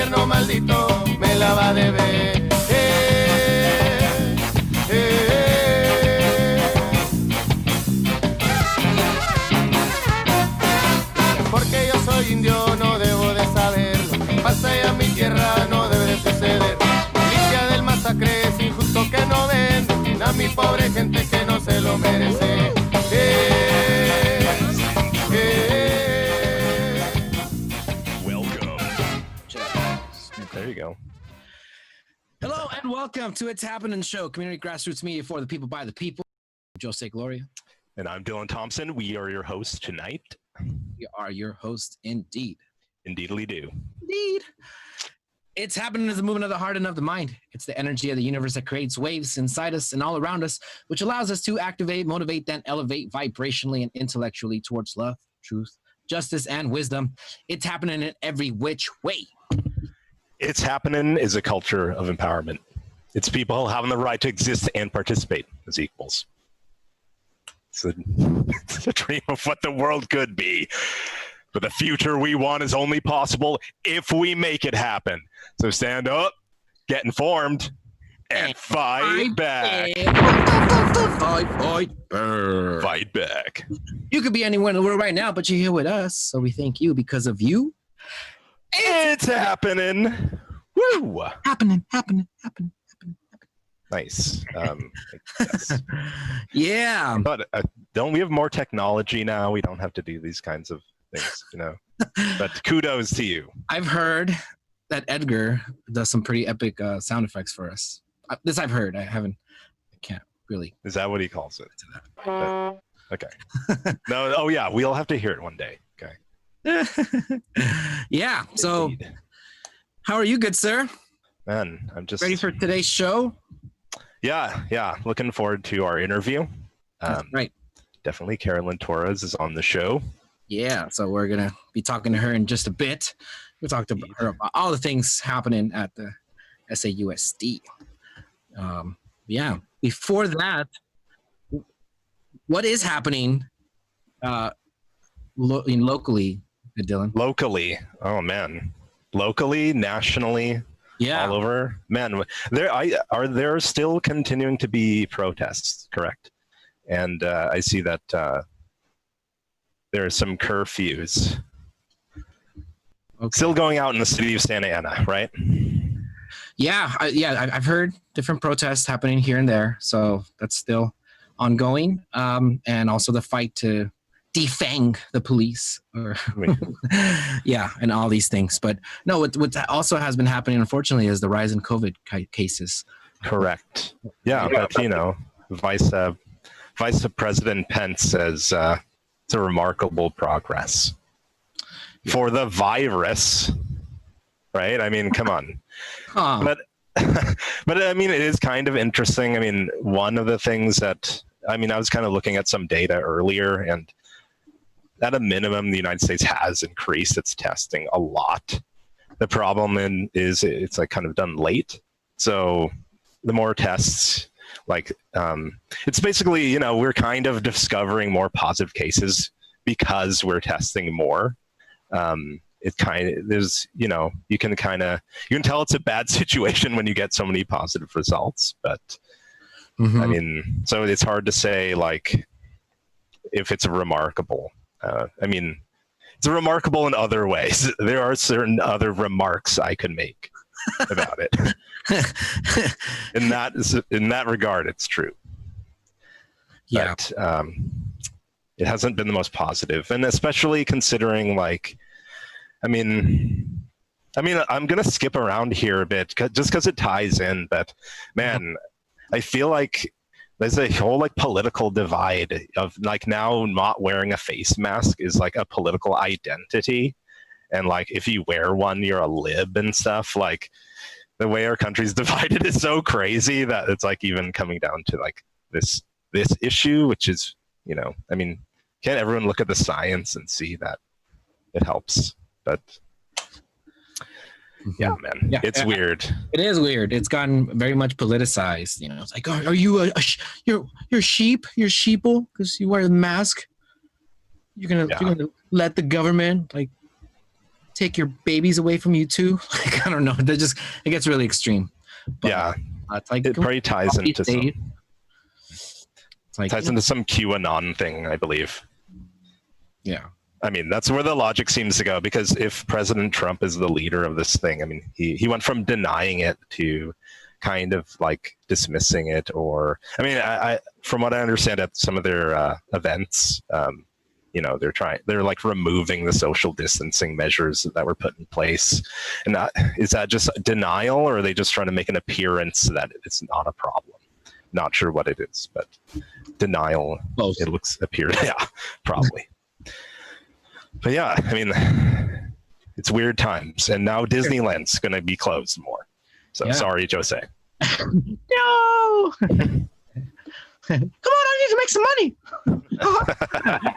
gobierno maldito me la va a deber. Porque yo soy indio, no debo de saberlo. Pasa ya mi tierra, no debe de suceder. Milicia del masacre, es injusto que no ven a mi pobre gente que no se lo merece. There you go. Hello and welcome to It's Happening Show, community grassroots media for the people by the people. Jose Gloria. And I'm Dylan Thompson. We are your hosts tonight. We are your hosts indeed. Indeedly do. Indeed. It's Happening is the movement of the heart and of the mind. It's the energy of the universe that creates waves inside us and all around us, which allows us to activate, motivate, then elevate vibrationally and intellectually towards love, truth, justice, and wisdom. It's happening in every which way. It's Happening is a culture of empowerment. It's people having the right to exist and participate as equals. It's a dream of what the world could be. But the future we want is only possible if we make it happen. So stand up, get informed, and fight back. Fight back. You could be anywhere in the world right now, but you're here with us. So we thank you because of you. It's happening. Woo! Happening. Nice. Yes. Yeah. But don't we have more technology now? We don't have to do these kinds of things, you know. But kudos to you. I've heard that Edgar does some pretty epic sound effects for us. This I've heard. I can't really. Is that what he calls it? Okay. No. Oh yeah. We'll have to hear it one day. Okay. Yeah. So, Indeed. How are you, good sir? Man, I'm just ready for today's show. Yeah. Looking forward to our interview. Right. Definitely, Carolyn Torres is on the show. Yeah. So we're gonna be talking to her in just a bit. We'll talk to her about all the things happening at the SAUSD. Yeah. Before that, what is happening locally, Dylan? Locally, oh man, locally, nationally, yeah, all over. Man, there still continuing to be protests, correct? And I see that there are some curfews still going out in the city of Santa Ana, right? Yeah, I've heard different protests happening here and there, so that's still ongoing. And also the fight to defang the police, or yeah, and all these things. But no, what also has been happening, unfortunately, is the rise in COVID cases. Correct. Yeah, but you know, Vice President Pence says it's a remarkable progress for the virus, right? I mean, come on. But I mean, it is kind of interesting. I mean, one of the things that I was kind of looking at some data earlier, and at a minimum, the United States has increased its testing a lot. The problem is it's like kind of done late. So the more tests, like it's basically, you know, we're kind of discovering more positive cases because we're testing more. It kind of, there's, you know, you can tell it's a bad situation when you get so many positive results, but I mean, so it's hard to say like if it's remarkable. I mean, it's remarkable in other ways. There are certain other remarks I could make about it. In that regard, it's true. Yeah. But it hasn't been the most positive, and especially considering like, I mean, I'm gonna skip around here a bit just because it ties in. But man, I feel like there's a whole like political divide of like now not wearing a face mask is like a political identity, and like if you wear one, you're a lib and stuff. Like the way our country's divided is so crazy that it's like even coming down to like this issue, which is, you know, I mean, can't everyone look at the science and see that it helps? But yeah, man, yeah, it's weird. It is weird. It's gotten very much politicized. You know, it's like, are you you're sheep? You're sheeple because you wear the mask. You're gonna let the government like take your babies away from you too? Like, I don't know. It gets really extreme. But, Yeah, it's like it probably ties into some QAnon thing, I believe. Yeah. I mean, that's where the logic seems to go, because if President Trump is the leader of this thing, I mean, he went from denying it to kind of like dismissing it, or I mean, I from what I understand at some of their events, you know, they're like removing the social distancing measures that were put in place. And is that just denial, or are they just trying to make an appearance that it's not a problem? Not sure what it is, but denial. Both. It appears, yeah, probably. But yeah, I mean, it's weird times, and now Disneyland's going to be closed more. So Yeah. sorry, Jose. No. Come on, I need to make some money.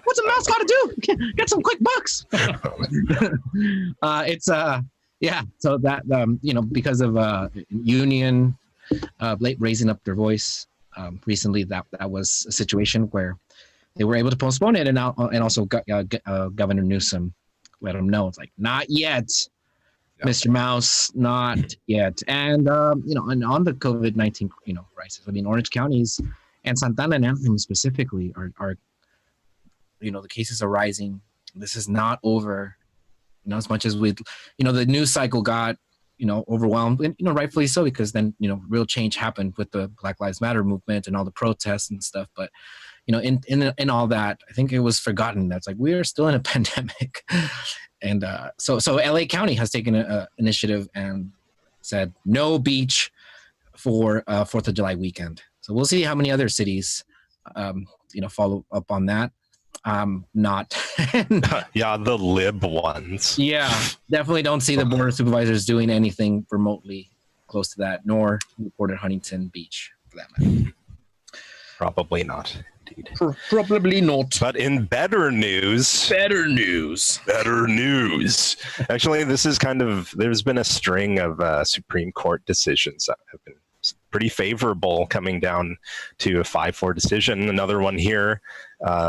What's a mouse got to do? Get some quick bucks. Yeah. So that you know, because of union raising up their voice recently, that was a situation where they were able to postpone it, and also Governor Newsom let them know, it's like, not yet, Mr. Mouse, not yet. And you know, and on the COVID-19, you know, crisis, I mean, Orange counties and Santana and Anaheim specifically are, you know, the cases are rising. This is not over. You know, as much as you know, the news cycle got, you know, overwhelmed, and, you know, rightfully so, because then, you know, real change happened with the Black Lives Matter movement and all the protests and stuff. But, you know, in all that, I think it was forgotten that's like, we are still in a pandemic. And so LA County has taken an initiative and said no beach for 4th of July weekend. So we'll see how many other cities, you know, follow up on that. Not. Yeah, the lib ones. Yeah, definitely don't see the board of supervisors doing anything remotely close to that, nor reported Huntington Beach for that matter. Probably not. Indeed. Probably not. But in better news. Actually, this is kind of, there's been a string of Supreme Court decisions that have been pretty favorable, coming down to a 5-4 decision. Another one here,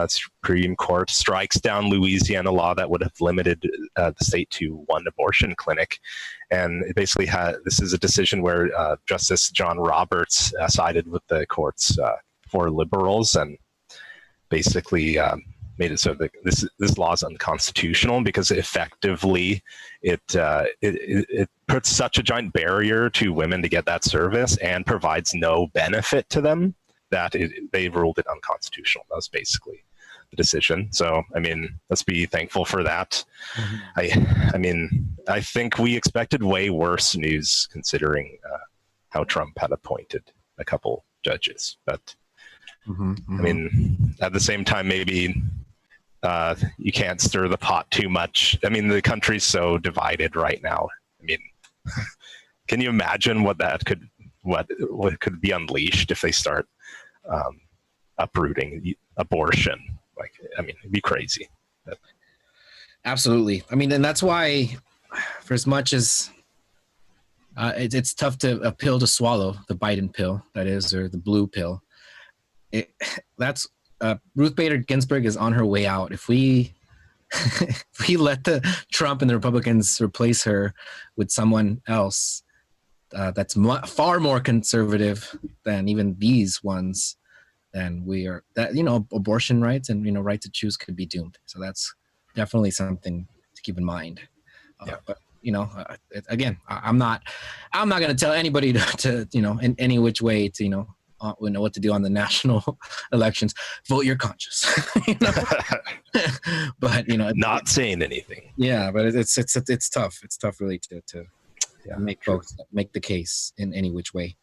Supreme Court strikes down Louisiana law that would have limited the state to 1 abortion clinic. And it basically this is a decision where Justice John Roberts sided with the courts for liberals, and basically made it so that this law is unconstitutional, because effectively it puts such a giant barrier to women to get that service and provides no benefit to them that they ruled it unconstitutional. That was basically the decision. So, I mean, let's be thankful for that. I mean, I think we expected way worse news, considering how Trump had appointed a couple judges. But I mean, at the same time, maybe you can't stir the pot too much. I mean, the country's so divided right now. I mean, can you imagine what could be unleashed if they start uprooting abortion? Like, I mean, it'd be crazy. Absolutely. I mean, and that's why, for as much as it's tough a pill to swallow, the Biden pill, that is, or the blue pill. That's Ruth Bader Ginsburg is on her way out. If we let the Trump and the Republicans replace her with someone else that's far more conservative than even these ones, then you know, abortion rights and, you know, right to choose could be doomed. So that's definitely something to keep in mind. But you know, again, I'm not going to tell anybody to you know, in any which way to, you know what to do on the national elections. Vote your conscience. You know? But, you know, not saying anything. Yeah, but it's tough. It's tough really to make folks make the case in any which way.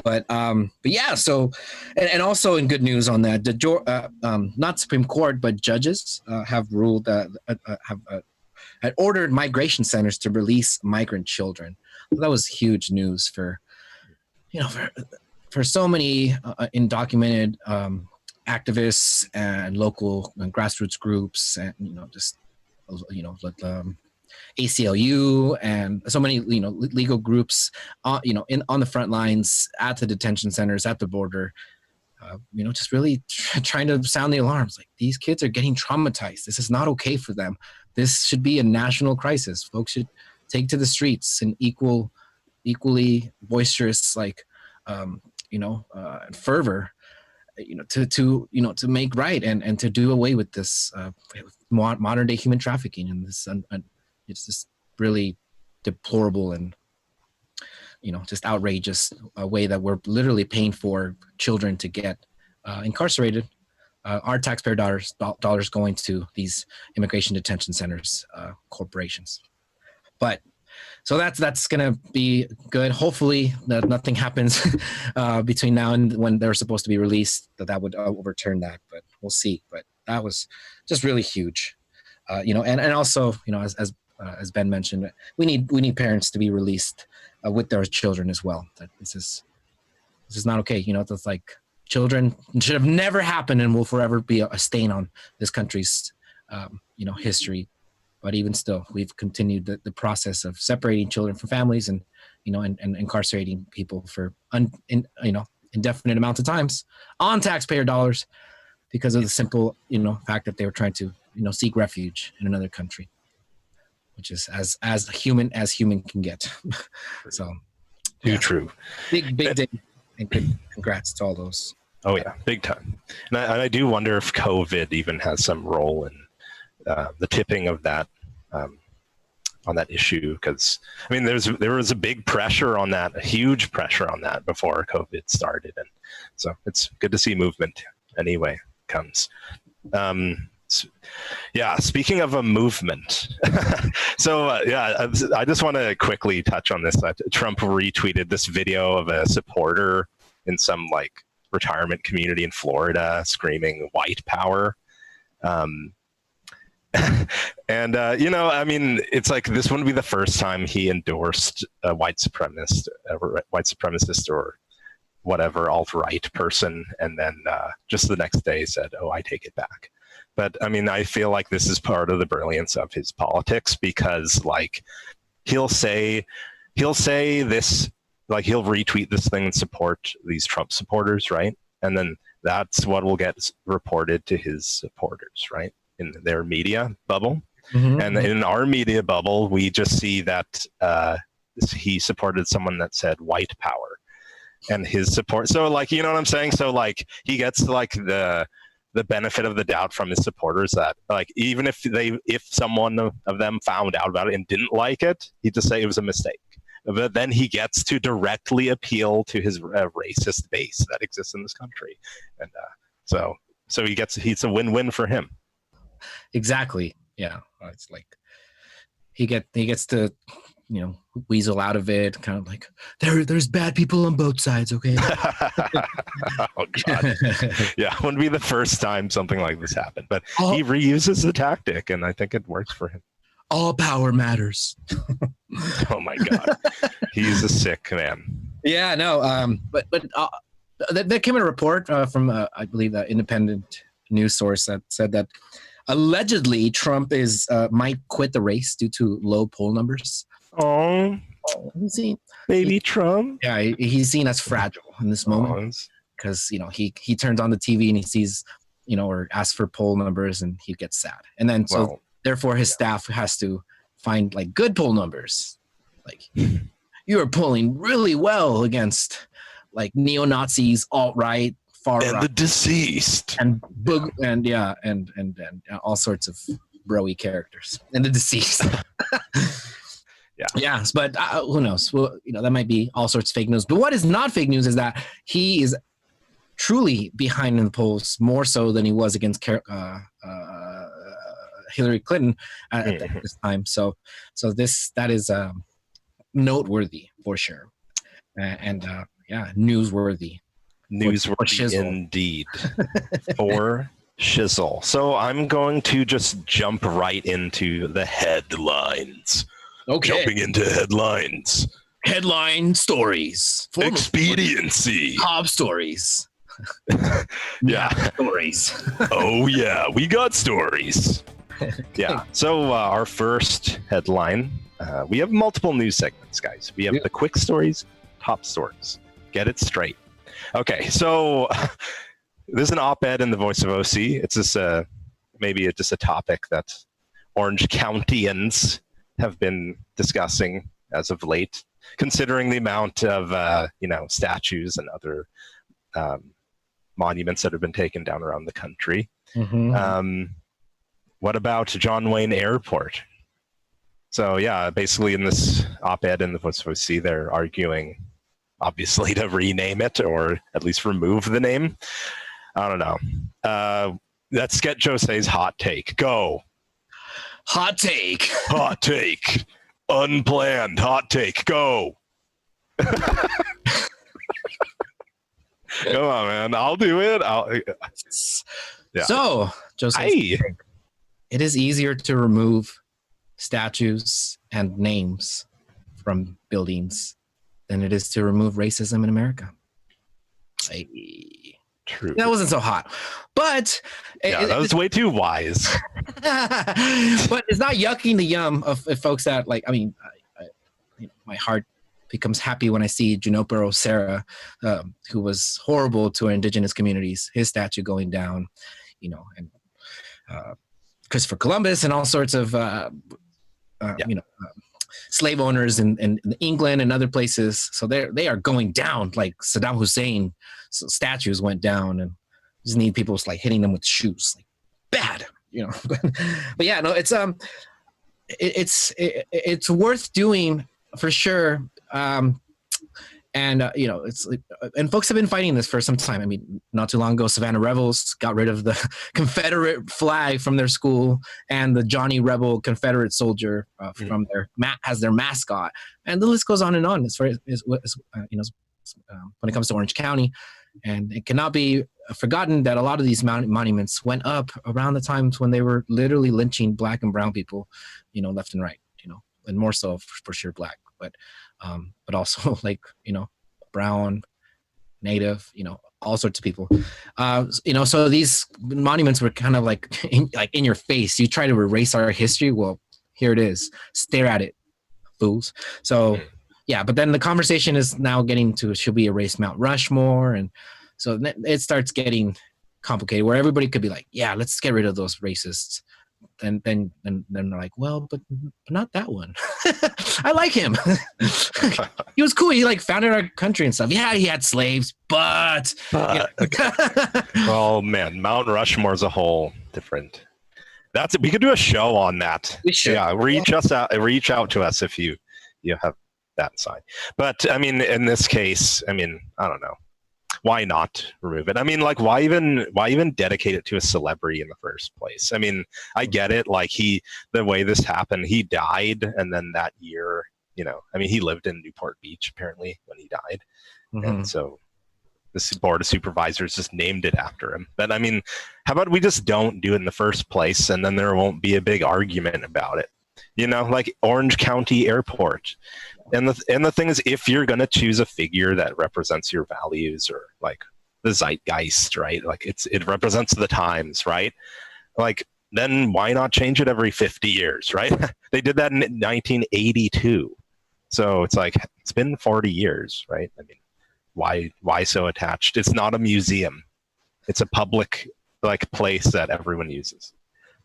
But yeah. So, and also in good news on that, not Supreme Court, but judges have ruled had ordered migration centers to release migrant children. So that was huge news for, you know, for so many undocumented activists and local and grassroots groups, and, you know, just, you know, like ACLU and so many, you know, legal groups, you know, on the front lines, at the detention centers, at the border, you know, just really trying to sound the alarms. Like, these kids are getting traumatized. This is not okay for them. this should be a national crisis. Folks should take to the streets in equally boisterous, fervor, to make right and to do away with this modern day human trafficking and this it's just really deplorable and just outrageous way that we're literally paying for children to get incarcerated. Our taxpayer dollars going to these immigration detention centers, corporations. But so that's going to be good. Hopefully that nothing happens between now and when they're supposed to be released, that would overturn that, but we'll see. But that was just really huge. And also, as Ben mentioned, we need parents to be released with their children as well. That this is not okay. It's like children should have never happened and will forever be a stain on this country's history. But even still, we've continued the process of separating children from families and incarcerating people for indefinite amounts of times on taxpayer dollars because of the simple fact that they were trying to seek refuge in another country, which is as human can get. So true. Big day, and congrats to all those. Oh yeah, big time. And I do wonder if COVID even has some role in the tipping of that on that issue, because I mean there was a big pressure on that, a huge pressure on that before COVID started, and so it's good to see movement anyway comes. Speaking of a movement, so I just want to quickly touch on this. Trump retweeted this video of a supporter in some retirement community in Florida screaming white power. And I mean, it's like this wouldn't be the first time he endorsed a white supremacist or whatever alt-right person, and then just the next day said, "Oh, I take it back." But I mean, I feel like this is part of the brilliance of his politics, because he'll say this, he'll retweet this thing and support these Trump supporters, right? And then that's what will get reported to his supporters, right? In their media bubble. Mm-hmm. And in our media bubble, we just see that he supported someone that said white power and his support. So you know what I'm saying? So he gets the benefit of the doubt from his supporters that even if someone of them found out about it and didn't like it, he'd just say it was a mistake. But then he gets to directly appeal to his racist base that exists in this country. And so it's a win-win for him. Exactly. Yeah. It's he gets to, weasel out of it, kind of there's bad people on both sides. Okay. Oh God. Yeah. It wouldn't be the first time something like this happened, but he reuses the tactic, and I think it works for him. All power matters. Oh my God. He's a sick man. Yeah, no. But there came in a report from I believe the independent news source that said that allegedly Trump might quit the race due to low poll numbers. Oh, baby Trump. Yeah, he's seen as fragile in this moment because he turns on the TV and he sees or asks for poll numbers and he gets sad, and then therefore his staff has to find good poll numbers, you are polling really well against neo-Nazis, alt-right, far and right, the deceased, and all sorts of bro-y characters, and the deceased. Yeah. Yes, but who knows? Well, that might be all sorts of fake news. But what is not fake news is that he is truly behind in the polls, more so than he was against Hillary Clinton at this time. So that is noteworthy for sure, and newsworthy. Newsworthy indeed. For shizzle. So I'm going to just jump right into the headlines. Okay. Jumping into headlines. Headline stories. Expediency. Top stories. Yeah. Stories. Oh, yeah. We got stories. Yeah. So our first headline, we have multiple news segments, guys. We have the quick stories, top stories. Get it straight. Okay. So there's an op-ed in the Voice of OC. It's just maybe just a topic that Orange Countyans have been discussing as of late, considering the amount of statues and other monuments that have been taken down around the country. What about John Wayne Airport? So yeah, basically in this op-ed in the SAUSD, they're arguing, obviously, to rename it or at least remove the name. I don't know. Let's get Jose's hot take. Go. Hot take. Hot take. Unplanned. Hot take. Go. Come on, man. I'll do it. Yeah. So, Jose, it is easier to remove statues and names from buildings than it is to remove racism in America. True. That wasn't so hot, but that was way too wise. But it's not yucking the yum of folks that like. I mean, my heart becomes happy when I see Junipero Serra, who was horrible to our indigenous communities, his statue going down, and Christopher Columbus and all sorts of slave owners in England and other places. So they are going down like Saddam Hussein statues went down, and just need people like hitting them with shoes, like bad, But yeah, no, it's worth doing for sure. It's and folks have been fighting this for some time. I mean, not too long ago, Savannah Rebels got rid of the Confederate flag from their school, and the Johnny Rebel Confederate soldier from their as their mascot, and the list goes on and on as far as when it comes to Orange County. And it cannot be forgotten that a lot of these monuments went up around the times when they were literally lynching Black and brown people, left and right, and more so for sure Black, but also like, brown, Native, all sorts of people. So these monuments were kind of like in your face. You try to erase our history. Well, here it is. Stare at it, fools. So yeah, but then the conversation is now getting to, should we erase Mount Rushmore? And so it starts getting complicated where everybody could be like, yeah, let's get rid of those racists. And then they're like, well, but not that one. I like him. He was cool. He like founded our country and stuff. Yeah, he had slaves, but well, man, Mount Rushmore is a whole different. We could do a show on that. We should. Yeah, reach out to us if you have that side. But I mean, in this case, I mean, I don't know. Why not remove it? I mean, like, why even dedicate it to a celebrity in the first place? I mean, I get it. Like the way this happened, he died, and then that year, I mean, he lived in Newport Beach apparently when he died, and so the board of supervisors just named it after him. But I mean, how about we just don't do it in the first place, and then there won't be a big argument about it? Like Orange County Airport. And the thing is, if you're going to choose a figure that represents your values or like the zeitgeist, right? Like it represents the times, right? Like, then why not change it every 50 years, right? They did that in 1982. So it's like, it's been 40 years, right? I mean, why so attached? It's not a museum. It's a public like place that everyone uses.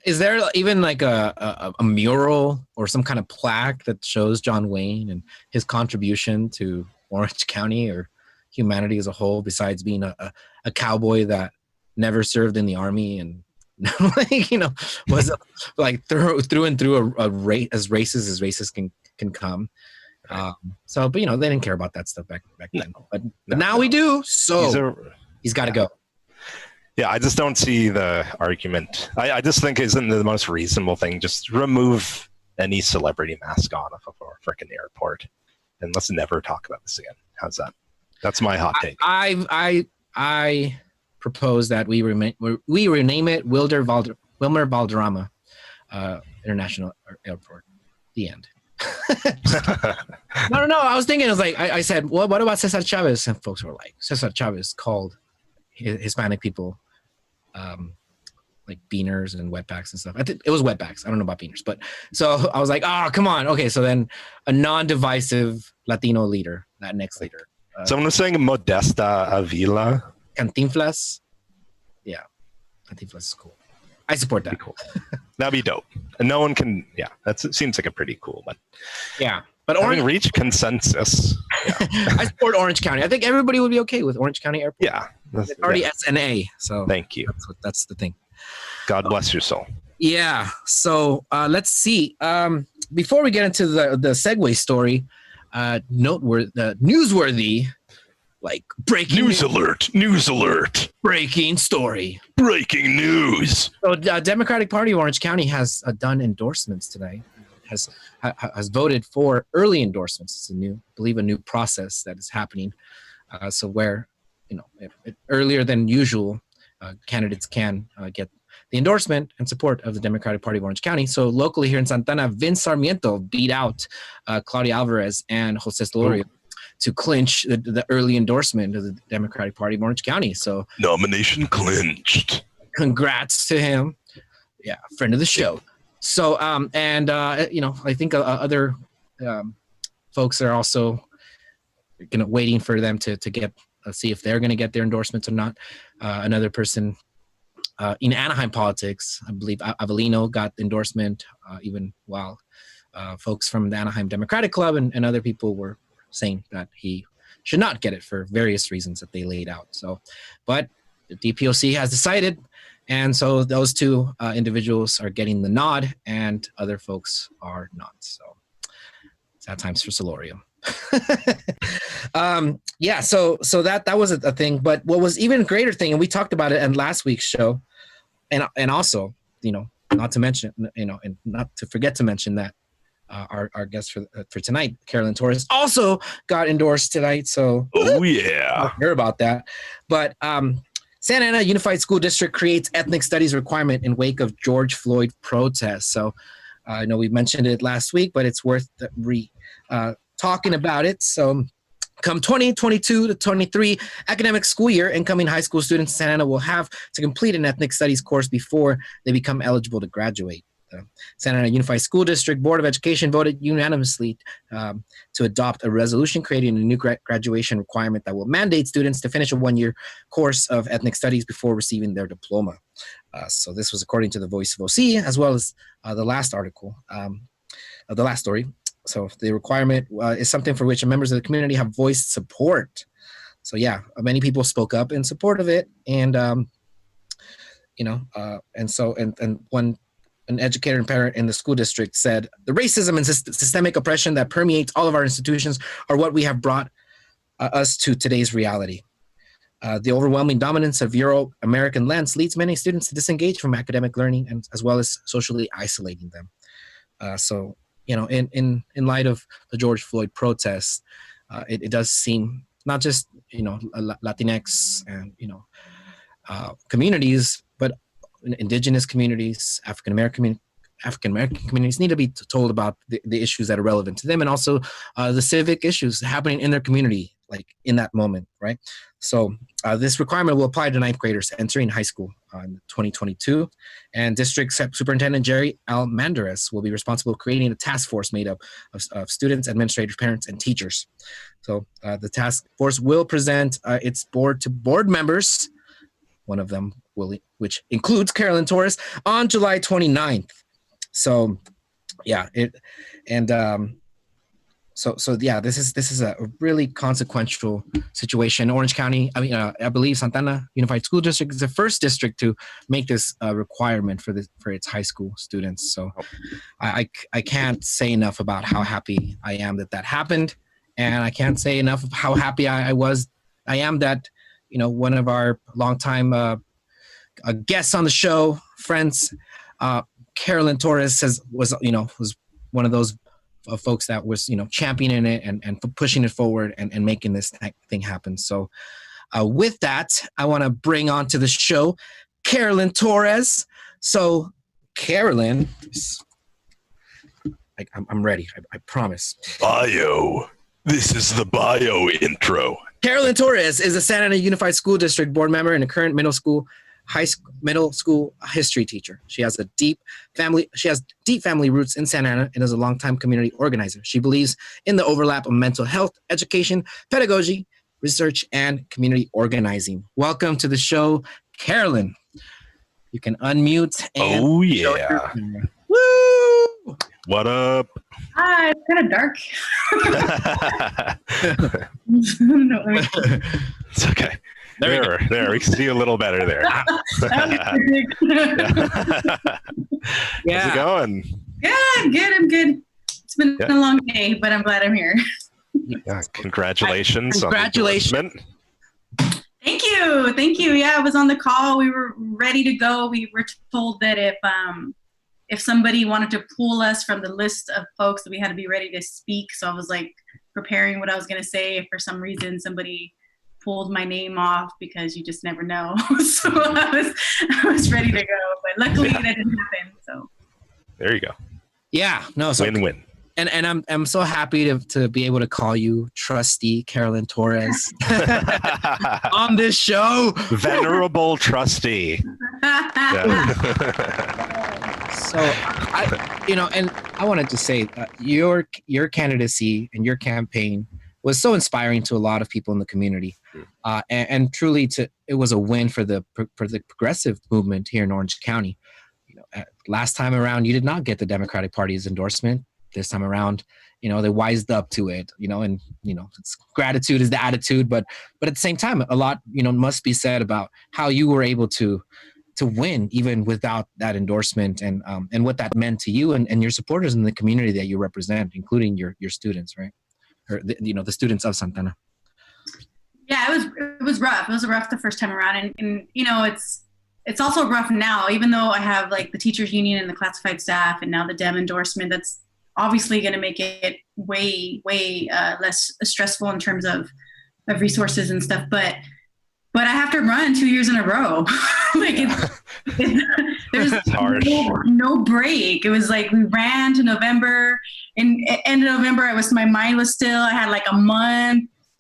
Is there even like a mural or some kind of plaque that shows John Wayne and his contribution to Orange County or humanity as a whole, besides being a cowboy that never served in the army and was like through and through a race as racist as racists can come? So, but they didn't care about that stuff back then. But now we do. So he's got to go. Yeah, I just don't see the argument. I just think isn't the most reasonable thing. Just remove any celebrity mascot off of our freaking airport, and let's never talk about this again. How's that? That's my hot take. I propose that we rename it Wilmer Valderrama International Airport. The end. No. I was thinking, I said, well, what about Cesar Chavez? And folks were like, Cesar Chavez called Hispanic people like beaners and wetbacks and stuff. I think it was wetbacks. I don't know about beaners, but so I was like, come on. Okay, so then a non-divisive Latino leader, Latinx leader. Someone was saying Modesta Avila. Cantinflas. Yeah, Cantinflas is cool. I support that. Cool. That'd be dope. And no one can. Yeah, it seems like a pretty cool one. Yeah, but Having reached consensus. Yeah. I support Orange County. I think everybody would be okay with Orange County Airport. Yeah, it's already SNA. So thank you. That's the thing. God bless your soul. Yeah. So let's see. Before we get into the segue story, newsworthy, like breaking news alert, breaking story, breaking news. So Democratic Party of Orange County has done endorsements today. Has voted for early endorsements. It's I believe a new process that is happening. So where, earlier than usual, candidates can get the endorsement and support of the Democratic Party of Orange County. So locally here in Santana, Vince Sarmiento beat out Claudia Alvarez and Jose Solorio to clinch the early endorsement of the Democratic Party of Orange County. So nomination clinched. Congrats to him. Yeah, friend of the show. So, I think other folks are also waiting for them to get, see if they're going to get their endorsements or not. Another person in Anaheim politics, I believe Avelino got the endorsement, even while folks from the Anaheim Democratic Club and other people were saying that he should not get it for various reasons that they laid out. So, but the DPOC has decided. And so those two individuals are getting the nod and other folks are not. So sad times for Solorio. So that was a thing. But what was even greater thing, and we talked about it in last week's show, and also, not to mention, and not to forget to mention that our guest for tonight, Carolyn Torres, also got endorsed tonight. So yeah, hear about that. But Santa Ana Unified School District creates ethnic studies requirement in wake of George Floyd protests. So I know we mentioned it last week, but it's worth talking about it. So come 2022 to 23 academic school year, incoming high school students in Santa Ana will have to complete an ethnic studies course before they become eligible to graduate. The Santa Ana Unified School District Board of Education voted unanimously to adopt a resolution creating a new graduation requirement that will mandate students to finish a one-year course of ethnic studies before receiving their diploma. So this was according to the Voice of OC, as well as the last article, the last story. So the requirement is something for which members of the community have voiced support. So yeah, many people spoke up in support of it, and an educator and parent in the school district said, the racism and systemic oppression that permeates all of our institutions are what we have brought us to today's reality. The overwhelming dominance of Euro-American lens leads many students to disengage from academic learning and as well as socially isolating them. In light of the George Floyd protests, it does seem not just, Latinx and, communities, but indigenous communities, African-American communities need to be told about the issues that are relevant to them, and also the civic issues happening in their community, like in that moment, right? So this requirement will apply to ninth graders entering high school in 2022, and District Superintendent Jerry Almandarez will be responsible for creating a task force made up of students, administrators, parents, and teachers. So the task force will present its board to board members, one of them which includes Carolyn Torres, on July 29th. So yeah, this is a really consequential situation. Orange County, I believe Santana Unified School District is the first district to make this requirement for its high school students. So I can't say enough about how happy I am that happened, and I can't say enough of how happy I am that one of our longtime guests on the show, friends, Carolyn Torres was one of those folks that was championing it and pushing it forward and making this thing happen. So with that, I want to bring on to the show Carolyn Torres. So Carolyn, I'm ready. I promise. Bio. This is the bio intro. Carolyn Torres is a Santa Ana Unified School District board member and a current middle school history teacher. She has deep family roots in Santa Ana and is a longtime community organizer. She believes in the overlap of mental health, education, pedagogy, research, and community organizing. Welcome to the show, Carolyn. You can unmute and Oh, show yeah. your camera. Woo! What up? Hi, it's kind of dark. No, let me- It's okay. There we There. We can see you a little better there. Yeah. How's it going? Good. I'm good. It's been Yeah. a long day, but I'm glad I'm here. Yeah, congratulations. Congratulations. On the endorsement. Thank you. Yeah, I was on the call. We were ready to go. We were told that if somebody wanted to pull us from the list of folks, that we had to be ready to speak. So I was like preparing what I was going to say. If for some reason somebody pulled my name off, because you just never know. So I was ready to go, but luckily that didn't happen. So There you go. Yeah. No. So Win-win. and I'm so happy to be able to call you Trustee Carolyn Torres on this show. Venerable trustee. Yeah. So I wanted to say your candidacy and your campaign was so inspiring to a lot of people in the community, and truly it was a win for the progressive movement here in Orange County. Last time around, you did not get the Democratic Party's endorsement. This time around, they wised up to it, and it's gratitude is the attitude, but at the same time, a lot, must be said about how you were able to win even without that endorsement, and what that meant to you and your supporters in the community that you represent, including your students, right? Or the students of Santana. Yeah, it was rough. It was rough the first time around, and it's also rough now, even though I have like the teachers union and the classified staff and now the DEM endorsement. That's obviously going to make it way less stressful in terms of resources and stuff. But I have to run 2 years in a row. Like there's no break. It was like we ran to November, and end of November, my mind was still. I had like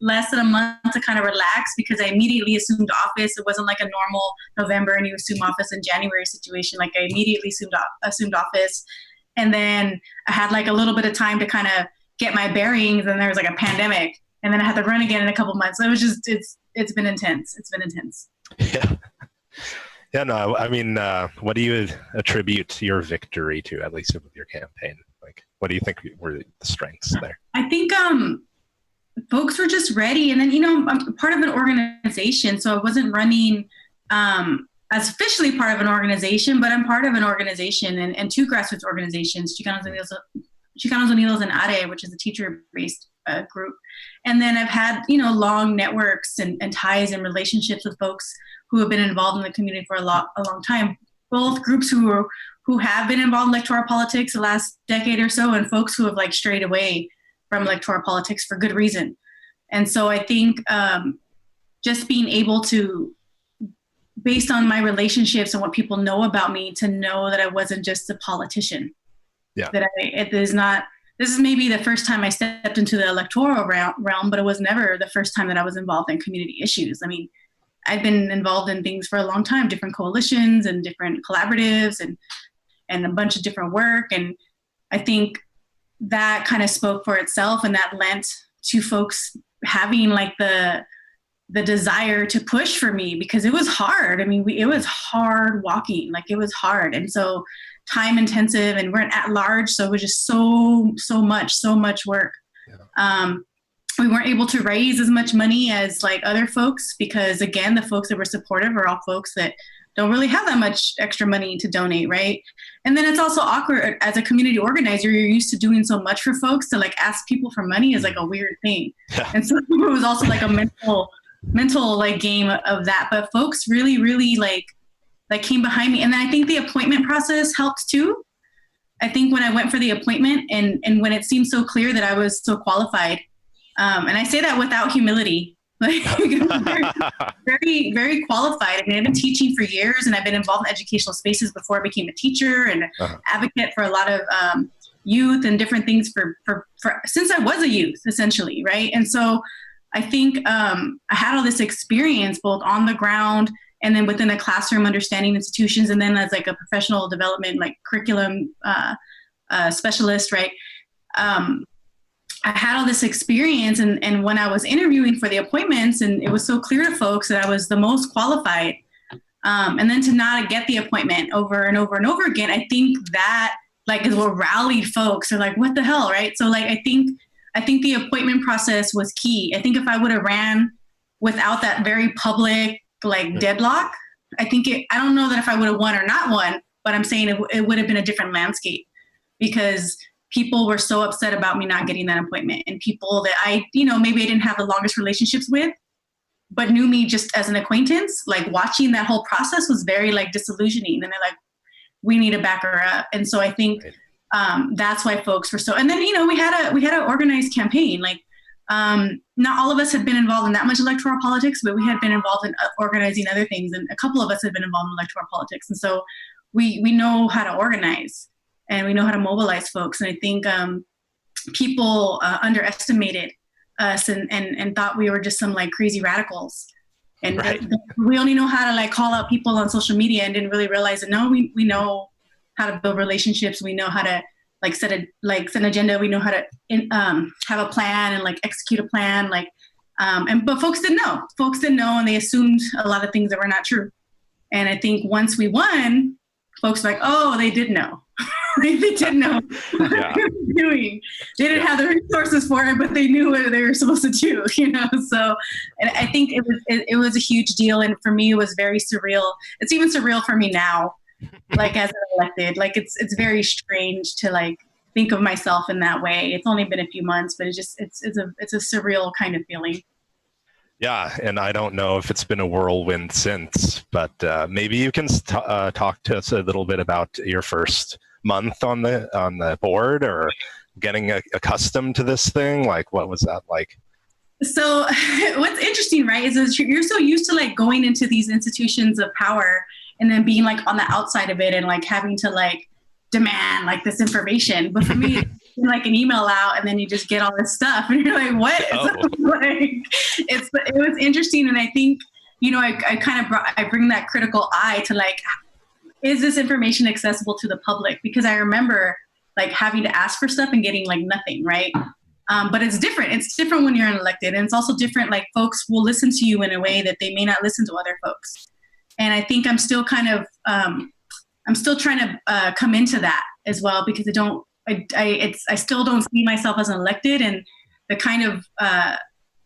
less than a month to kind of relax, because I immediately assumed office. It wasn't like a normal November and you assume office in January situation. Like I immediately assumed office. And then I had like a little bit of time to kind of get my bearings, and there was like a pandemic, and then I had to run again in a couple months. So it was just, it's been intense. It's been intense. Yeah. Yeah, no, I mean, what do you attribute your victory to, at least with your campaign? Like, what do you think were the strengths there? I think folks were just ready. And then, I'm part of an organization, so I wasn't running as officially part of an organization, but I'm part of an organization and two grassroots organizations, Chicanos Unidos and ARE, which is a teacher-based group. And then I've had, long networks and ties and relationships with folks who have been involved in the community for a long time. Both groups who have been involved in electoral politics the last decade or so, and folks who have like strayed away from electoral politics for good reason. And so I think just being able to, based on my relationships and what people know about me, to know that I wasn't just a politician. Yeah. That this is maybe the first time I stepped into the electoral realm, but it was never the first time that I was involved in community issues. I mean, I've been involved in things for a long time, different coalitions and different collaboratives and a bunch of different work. And I think that kind of spoke for itself, and that lent to folks having like the desire to push for me, because it was hard. I mean, it was hard walking, like it was hard. And so time intensive, and we're at large. So it was just so much work. Yeah. We weren't able to raise as much money as like other folks, because again, the folks that were supportive are all folks that don't really have that much extra money to donate, right? And then it's also awkward as a community organizer. You're used to doing so much for folks, to like ask people for money is like a weird thing. Yeah. And so it was also like a mental like game of that. But folks really like came behind me. And then I think the appointment process helped too. I think when I went for the appointment and when it seemed so clear that I was so qualified, and I say that without humility, like very, very qualified. I mean, I've been teaching for years, and I've been involved in educational spaces before I became a teacher, and advocate for a lot of youth and different things for since I was a youth, essentially, right? And so I think I had all this experience both on the ground and then within a classroom, understanding institutions, and then as like a professional development, like curriculum specialist, right? I had all this experience, and when I was interviewing for the appointments, and it was so clear to folks that I was the most qualified, And then to not get the appointment over and over and over again, I think that like is what rallied folks. They're like, what the hell, right? So like, I think the appointment process was key. I think if I would have ran without that very public like deadlock, I don't know that if I would have won or not won, but I'm saying it would have been a different landscape, because people were so upset about me not getting that appointment, and people that maybe I didn't have the longest relationships with, but knew me just as an acquaintance, like watching that whole process was very like disillusioning. And they're like, we need to back her up. And so I think that's why folks were so, and then, we had an organized campaign. Like, not all of us had been involved in that much electoral politics, but we had been involved in organizing other things. And a couple of us had been involved in electoral politics. And so we know how to organize and we know how to mobilize folks. And I think people underestimated us and thought we were just some like crazy radicals. And we only know how to like call out people on social media, and didn't really realize that no, we know how to build relationships. We know how to like set an agenda. We know how to have a plan and like execute a plan. Like, but folks didn't know. Folks didn't know, and they assumed a lot of things that were not true. And I think once we won, folks were like, oh, they did know. They didn't know what they were doing. They didn't have the resources for it, but they knew what they were supposed to do, So, and I think it was a huge deal. And for me, it was very surreal. It's even surreal for me now, like as an elected, like it's very strange to like think of myself in that way. It's only been a few months, but it's a surreal kind of feeling. Yeah, and I don't know if it's been a whirlwind since, but maybe you can talk to us a little bit about your first month on the board, or getting accustomed to this thing. Like, what was that like? So what's interesting, right, is you're so used to like going into these institutions of power and then being like on the outside of it and like having to like demand like this information. But for me, it's like an email out and then you just get all this stuff and you're like, what? Oh. It was interesting. And I think, I bring that critical eye to like, is this information accessible to the public? Because I remember like having to ask for stuff and getting like nothing, right? But it's different. It's different when you're an elected, and it's also different. Like folks will listen to you in a way that they may not listen to other folks. And I think I'm still kind of, I'm still trying to come into that as well, because I still don't see myself as an elected, and the kind of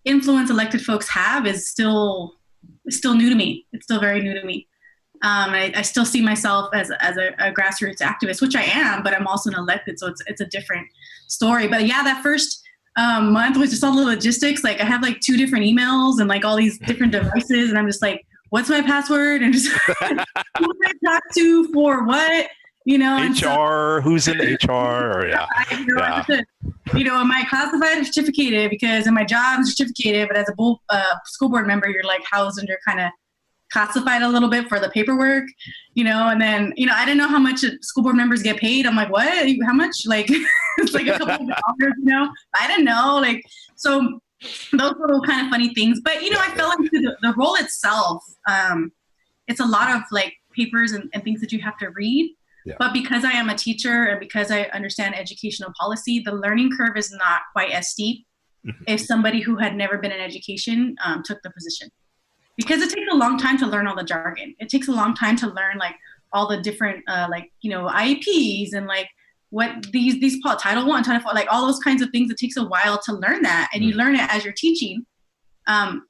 influence elected folks have is still new to me. It's still very new to me. I still see myself as a grassroots activist, which I am, but I'm also an elected, so it's a different story. But yeah, that first month was just all the logistics. Like I have like 2 different emails and like all these different devices, and I'm just like, what's my password? And just who do I talk to for what? HR, who's in HR? Or, am I classified or certificated? Because in my job, I'm certificated, but as a school board member, you're like housed under kind of classified a little bit for the paperwork, and then, I didn't know how much school board members get paid. I'm like, what? How much? Like, it's like a couple of dollars, I didn't know. Like, so those little kind of funny things. But, I fell into the role itself. It's a lot of like papers and things that you have to read. Yeah. But because I am a teacher and because I understand educational policy, the learning curve is not quite as steep if somebody who had never been in education took the position. Because it takes a long time to learn all the jargon. It takes a long time to learn like all the different IEPs and like what these Title I, Title IV, like all those kinds of things. It takes a while to learn that, and you learn it as you're teaching. And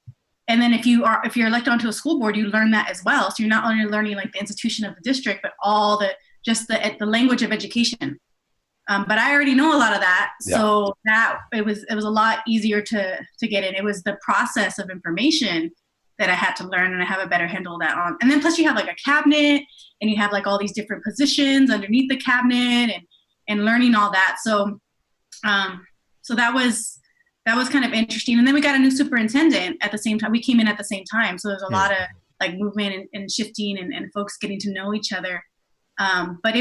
then if you're elected onto a school board, you learn that as well. So you're not only learning like the institution of the district, but all the language of education. But I already know a lot of that, so that it was a lot easier to get in. It was the process of information that I had to learn, and I have a better handle of that on. And then plus you have like a cabinet, and you have like all these different positions underneath the cabinet, and learning all that. So that was kind of interesting. And then we got a new superintendent at the same time. We came in at the same time, so there's a lot of like movement and shifting and folks getting to know each other. But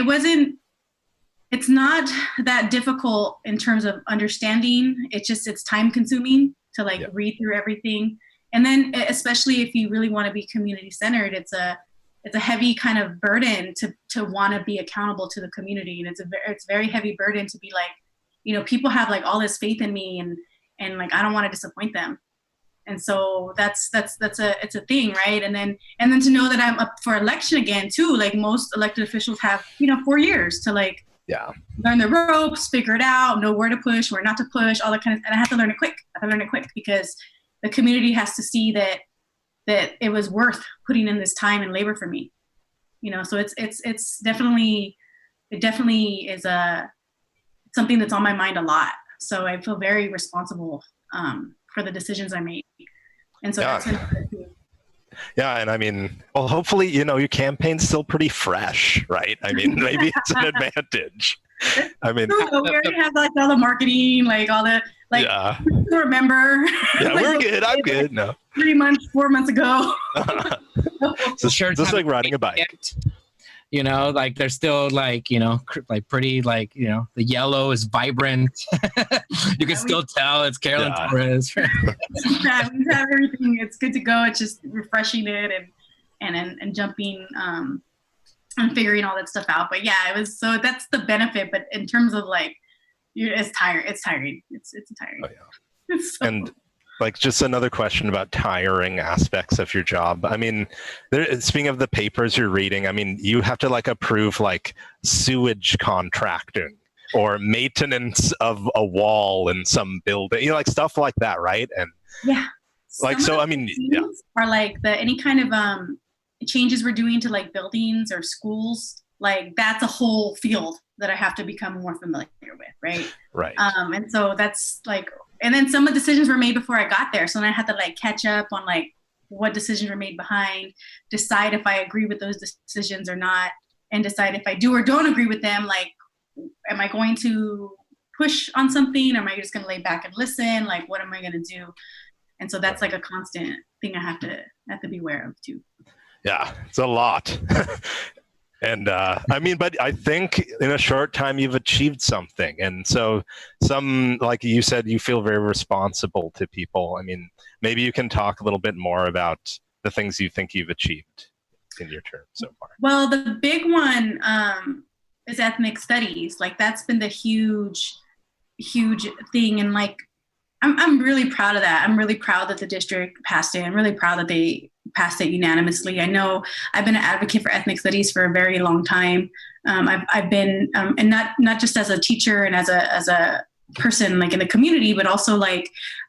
it's not that difficult in terms of understanding. It's time consuming to like read through everything. And then especially if you really want to be community centered, it's a heavy kind of burden to want to be accountable to the community. And it's a very heavy burden to be like, people have like all this faith in me and like, I don't want to disappoint them. And so it's a thing, right? And then to know that I'm up for election again too. Like most elected officials have, 4 years to learn the ropes, figure it out, know where to push, where not to push, all that kind of. And I have to learn it quick. Because the community has to see that it was worth putting in this time and labor for me. So it's definitely is something that's on my mind a lot. So I feel very responsible for the decisions I make. And so that's another too. Yeah, and I mean, well, hopefully, your campaign's still pretty fresh, right? I mean, maybe it's an advantage. I mean, we already have all the marketing, all the remember. Yeah, we're good. I'm good. No. 4 months ago. So just like riding a bike. They're still pretty, the yellow is vibrant. You can still tell it's Carolyn Torres. We have everything. It's good to go. It's just refreshing it and jumping and figuring all that stuff out. But yeah, it was, so that's the benefit. But in terms of it's tiring. It's tiring. It's tiring. Oh, yeah. And just another question about tiring aspects of your job. I mean, speaking of the papers you're reading, I mean, you have to approve sewage contracting or maintenance of a wall in some building, stuff like that, right? And yeah, I mean, yeah, are any kind of changes we're doing to buildings or schools. That's a whole field that I have to become more familiar with, right? Right. And so that's and then some of the decisions were made before I got there. So then I had to catch up on what decisions were made behind, decide if I agree with those decisions or not, and decide if I do or don't agree with them. Am I going to push on something? Or am I just going to lay back and listen? What am I going to do? And so that's a constant thing I have to be aware of too. Yeah, it's a lot. And I mean, but I think in a short time you've achieved something. And so like you said, you feel very responsible to people. I mean, maybe you can talk a little bit more about the things you think you've achieved in your term so far. Well, the big one is ethnic studies. That's been the huge thing. And I'm really proud of that. I'm really proud that the district passed it. I'm really proud that they passed it unanimously. I know I've been an advocate for ethnic studies for a very long time. I've been, and not just as a teacher and as a person in the community, but also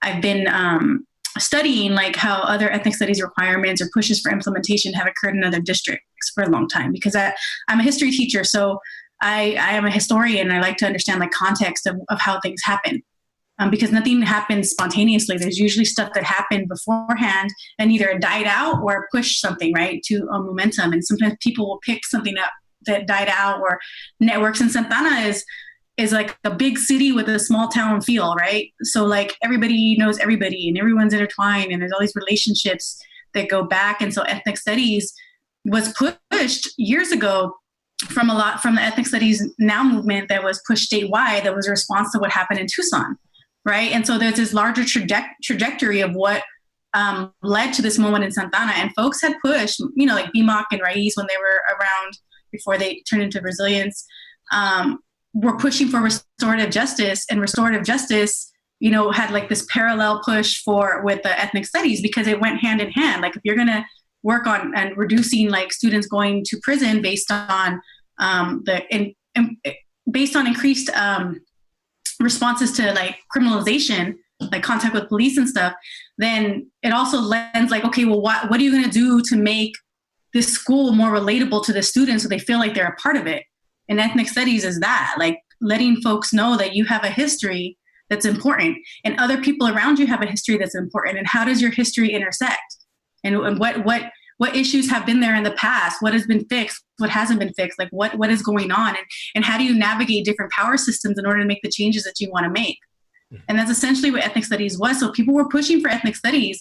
I've been studying how other ethnic studies requirements or pushes for implementation have occurred in other districts for a long time. Because I'm a history teacher, so I am a historian. And I like to understand context of how things happen. Because nothing happens spontaneously. There's usually stuff that happened beforehand and either died out or pushed something, right, to a momentum. And sometimes people will pick something up that died out, or networks in Santa Ana is a big city with a small town feel, right? So everybody knows everybody and everyone's intertwined and there's all these relationships that go back. And so ethnic studies was pushed years ago from the Ethnic Studies Now movement that was pushed statewide, that was a response to what happened in Tucson. Right. And so there's this larger trajectory of what led to this moment in Santa Ana. And folks had pushed, BMOC and Raiz, when they were around before they turned into Resilience, were pushing for restorative justice. And restorative justice, had this parallel push with the ethnic studies, because it went hand in hand. If you're going to work on and reducing students going to prison based on based on increased responses to criminalization, contact with police and stuff, then it also lends okay, well, what are you going to do to make this school more relatable to the students so they feel like they're a part of it? And ethnic studies is that, letting folks know that you have a history that's important and other people around you have a history that's important. And how does your history intersect? And what issues have been there in the past? What has been fixed? What hasn't been fixed? What is going on? And how do you navigate different power systems in order to make the changes that you want to make? And that's essentially what ethnic studies was. So people were pushing for ethnic studies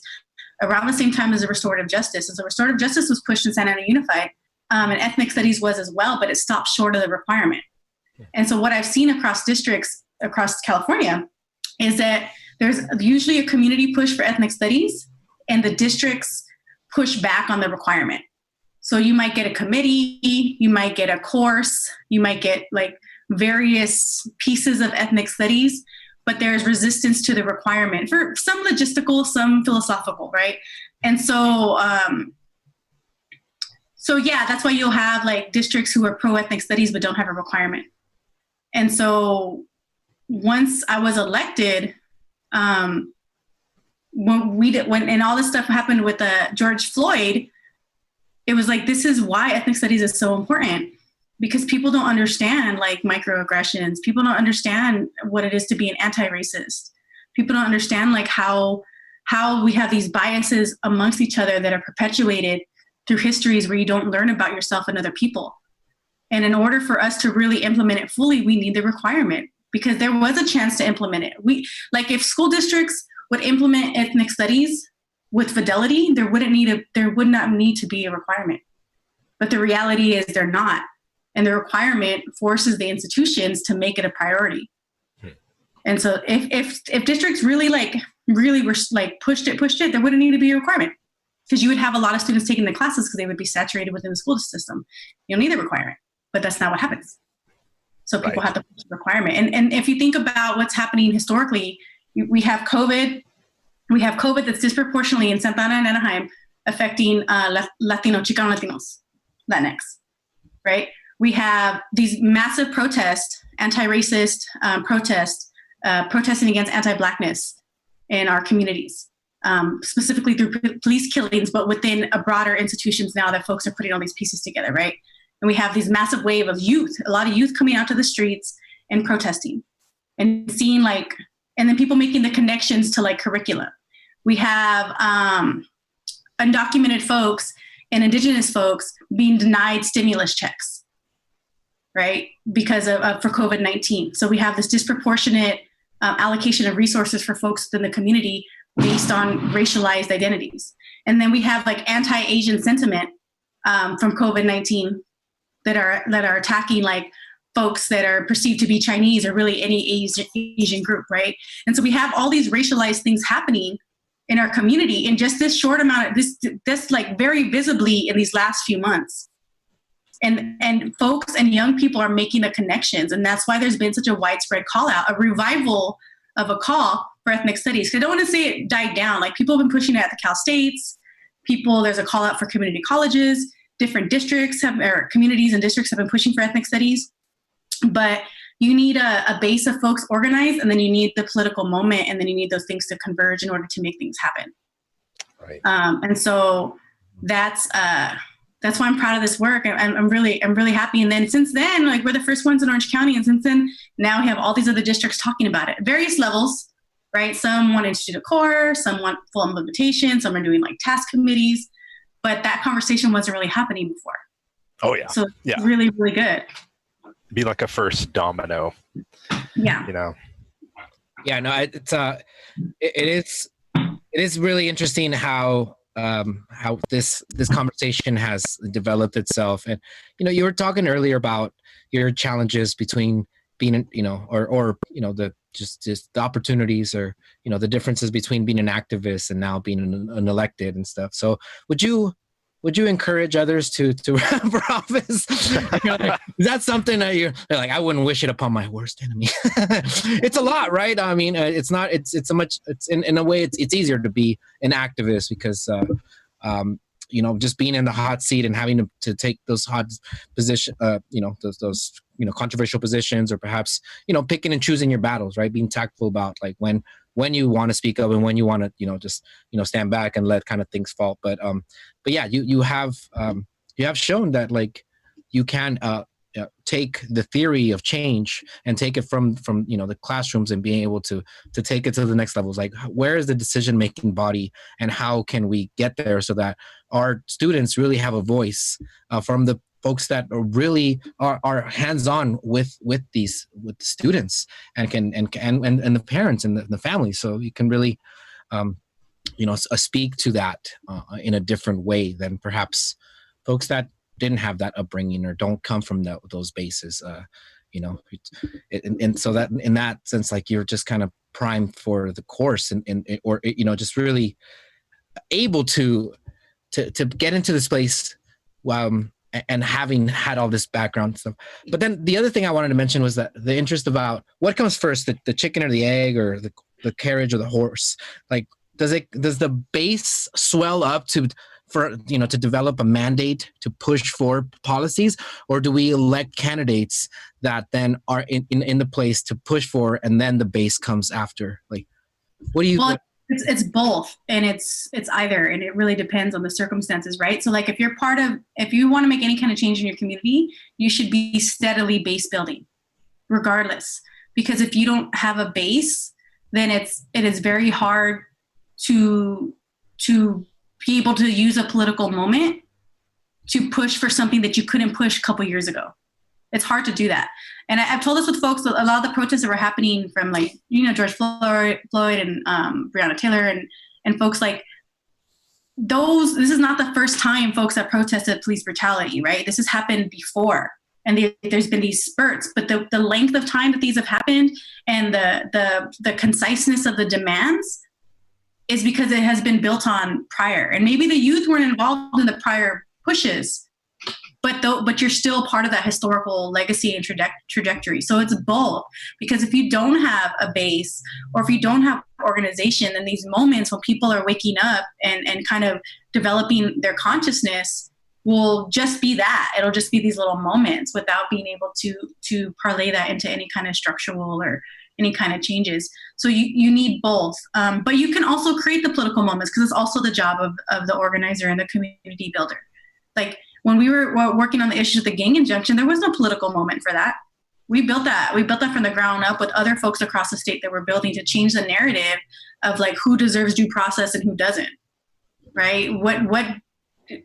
around the same time as the restorative justice. And so restorative justice was pushed in Santa Ana Unified, and ethnic studies was as well, but it stopped short of the requirement. And so what I've seen across districts across California is that there's usually a community push for ethnic studies, and the districts push back on the requirement. So you might get a committee, you might get a course, you might get various pieces of ethnic studies, but there's resistance to the requirement for some logistical, some philosophical, right? And so, yeah, that's why you'll have like districts who are pro-ethnic studies but don't have a requirement. And so once I was elected, when all this stuff happened with George Floyd, it was like, this is why ethnic studies is so important, because people don't understand like microaggressions. People don't understand what it is to be an anti-racist. People don't understand like how we have these biases amongst each other that are perpetuated through histories where you don't learn about yourself and other people. And in order for us to really implement it fully, we need the requirement, because there was a chance to implement it. If school districts would implement ethnic studies with fidelity, there would not need to be a requirement. But the reality is they're not. And the requirement forces the institutions to make it a priority. And so if districts really were like pushed it, there wouldn't need to be a requirement, because you would have a lot of students taking the classes because they would be saturated within the school system. You don't need the requirement, but that's not what happens. So people have to push the requirement. And if you think about what's happening historically, we have COVID. We have COVID that's disproportionately in Santa Ana and Anaheim affecting Chicano Latinos, Latinx, right? We have these massive protests, anti-racist protests, protesting against anti-Blackness in our communities, specifically through police killings, but within a broader institutions now that folks are putting all these pieces together, right? And we have these massive wave of youth, a lot of youth coming out to the streets and protesting and seeing and then people making the connections to like curricula. We have undocumented folks and indigenous folks being denied stimulus checks, right? Because for COVID-19. So we have this disproportionate allocation of resources for folks within the community based on racialized identities. And then we have like anti-Asian sentiment from COVID-19 that are attacking like folks that are perceived to be Chinese or really any Asian group, right? And so we have all these racialized things happening in our community in just this short amount of this like very visibly in these last few months. And folks and young people are making the connections. And that's why there's been such a widespread call out, a revival of a call for ethnic studies. I don't want to say it died down. Like people have been pushing it at the Cal States. There's a call out for community colleges, different districts or communities and districts have been pushing for ethnic studies. But you need a base of folks organized, and then you need the political moment, and then you need those things to converge in order to make things happen. Right. And so that's why I'm proud of this work. I'm really happy. And then since then, like we're the first ones in Orange County, and since then now we have all these other districts talking about it at various levels, right? Some want institute of core, some want full implementation, some are doing like task committees, but that conversation wasn't really happening before. Oh yeah. So it's really, really good. Be like a first domino. Yeah. You know. Yeah, no, it is really interesting how this conversation has developed itself. And you were talking earlier about your challenges between being or the just the opportunities or the differences between being an activist and now being an elected and stuff. So would you encourage others to run for office? Is that something that you're like, I wouldn't wish it upon my worst enemy? It's a lot, right? I mean, it's not, it's in a way, it's easier to be an activist because, just being in the hot seat and having to take those hot position, those controversial positions, or perhaps, picking and choosing your battles, right? Being tactful about like when you want to speak up and when you want to, just, stand back and let kind of things fall. But yeah, you have shown that like you can take the theory of change and take it from the classrooms and being able to take it to the next levels. Like, where is the decision-making body and how can we get there so that our students really have a voice from the folks that really are hands-on with the students and the parents and the families, so you can really speak to that in a different way than perhaps folks that didn't have that upbringing or don't come from those bases, and so that in that sense, like you're just kind of primed for the course or just really able to get into this place and having had all this background stuff. But then the other thing I wanted to mention was that the interest about what comes first, the chicken or the egg, or the carriage or the horse. Like, does the base swell up to develop a mandate to push for policies, or do we elect candidates that then are in the place to push for, and then the base comes after? Like, what do you? Well, it's both, and it's either, and it really depends on the circumstances, right? So like if you want to make any kind of change in your community, you should be steadily base building, regardless, because if you don't have a base, then it is very hard to be able to use a political moment to push for something that you couldn't push a couple years ago. It's hard to do that. And I've told this with folks, a lot of the protests that were happening from George Floyd and Breonna Taylor and folks like those, this is not the first time folks have protested police brutality, right? This has happened before. And there's been these spurts, but the length of time that these have happened and the conciseness of the demands is because it has been built on prior. And maybe the youth weren't involved in the prior pushes, but you're still part of that historical legacy and trajectory. So it's both, because if you don't have a base or if you don't have organization, then these moments when people are waking up and kind of developing their consciousness will just be that. It'll just be these little moments without being able to parlay that into any kind of structural or any kind of changes. So you need both. But you can also create the political moments, because it's also the job of the organizer and the community builder. Like when we were working on the issues of the gang injunction, there was no political moment for that. We built that from the ground up with other folks across the state that were building to change the narrative of like who deserves due process and who doesn't, right? What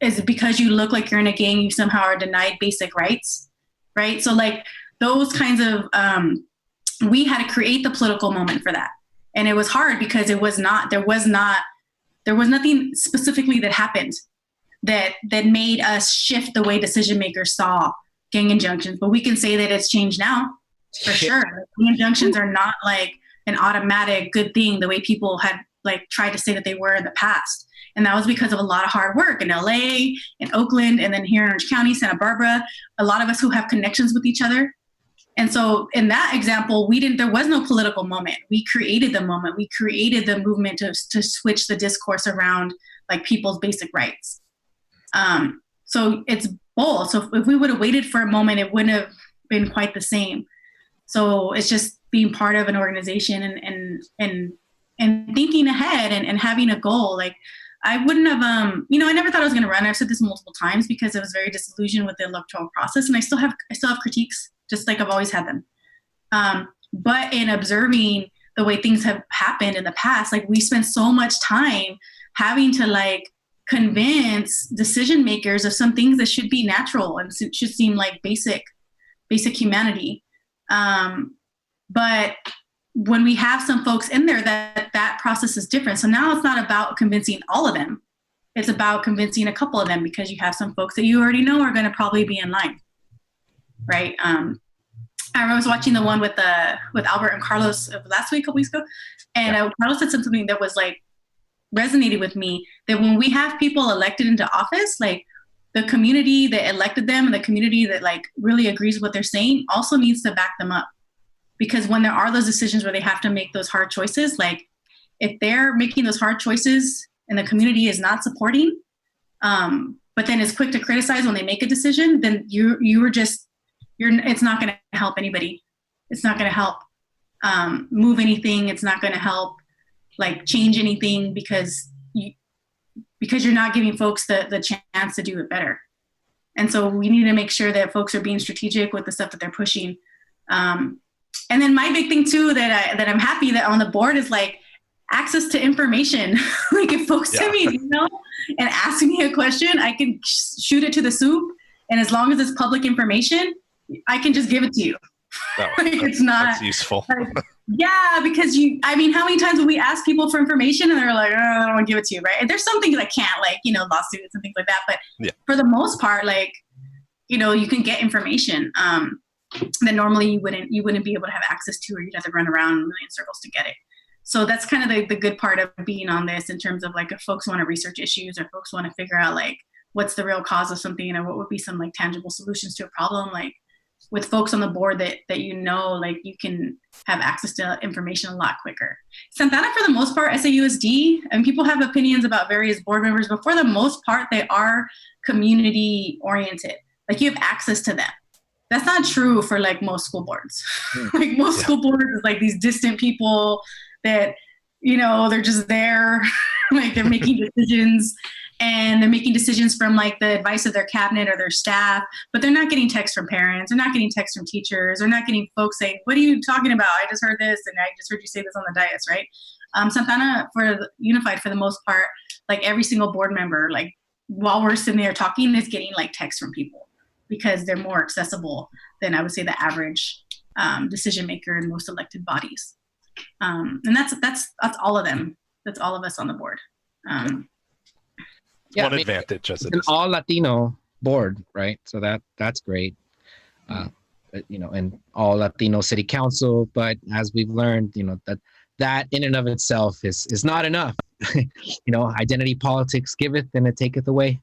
is it because you look like you're in a gang, you somehow are denied basic rights, right? So like those kinds of, we had to create the political moment for that. And it was hard because there was nothing specifically that happened that made us shift the way decision makers saw gang injunctions. But we can say that it's changed now, for sure. Gang injunctions are not like an automatic good thing the way people had like tried to say that they were in the past. And that was because of a lot of hard work in LA, in Oakland, and then here in Orange County, Santa Barbara, a lot of us who have connections with each other. And so in that example, there was no political moment. We created the moment. We created the movement to switch the discourse around like people's basic rights. So it's both. So if we would have waited for a moment, it wouldn't have been quite the same. So it's just being part of an organization and thinking ahead and having a goal. Like I wouldn't have, I never thought I was going to run. I've said this multiple times because I was very disillusioned with the electoral process, and I still have critiques, just like I've always had them. But in observing the way things have happened in the past, like we spent so much time having to like convince decision makers of some things that should be natural and should seem like basic humanity. But when we have some folks in there, that process is different. So now it's not about convincing all of them. It's about convincing a couple of them, because you have some folks that you already know are going to probably be in line. Right. I remember I was watching the one with Albert and Carlos last week, a couple weeks ago. And Carlos said something that was like, resonated with me, that when we have people elected into office, like the community that elected them and the community that like really agrees with what they're saying also needs to back them up. Because when there are those decisions where they have to make those hard choices, like if they're making those hard choices and the community is not supporting, but then is quick to criticize when they make a decision, then it's not going to help anybody. It's not going to help move anything. It's not going to help like change anything, because you're not giving folks the chance to do it better. And so we need to make sure that folks are being strategic with the stuff that they're pushing. And then my big thing too, that I'm happy that on the board is like access to information. Like if folks send me an email and ask me a question, I can shoot it to the soup. And as long as it's public information, I can just give it to you. That's useful. Yeah, because how many times will we ask people for information and they're like, oh, I don't want to give it to you, right? And there's some things I can't, like, lawsuits and things like that. But for the most part, like, you can get information that normally you wouldn't be able to have access to, or you'd have to run around in a million circles to get it. So that's kind of the good part of being on this, in terms of like if folks want to research issues or folks want to figure out like what's the real cause of something and what would be some like tangible solutions to a problem. Like with folks on the board that you know, like you can have access to information a lot quicker. Santana, for the most part, SAUSD, and people have opinions about various board members, but for the most part, they are community oriented. Like you have access to them. That's not true for like most school boards. Like most school boards is like these distant people that, you know, they're just there, like they're making decisions. And they're making decisions from like the advice of their cabinet or their staff, but they're not getting texts from parents. They're not getting texts from teachers. They're not getting folks saying, what are you talking about? I just heard this and I just heard you say this on the dais, right? Santana, for Unified, for the most part, like every single board member, like while we're sitting there talking, is getting like texts from people because they're more accessible than I would say the average decision maker in most elected bodies. And that's all of them. That's all of us on the board. Yeah, one advantage as it an is. all Latino board, right? So that's great. You know, and all Latino city council, but as we've learned, you know, that in and of itself is not enough. You know, identity politics giveth and it taketh away.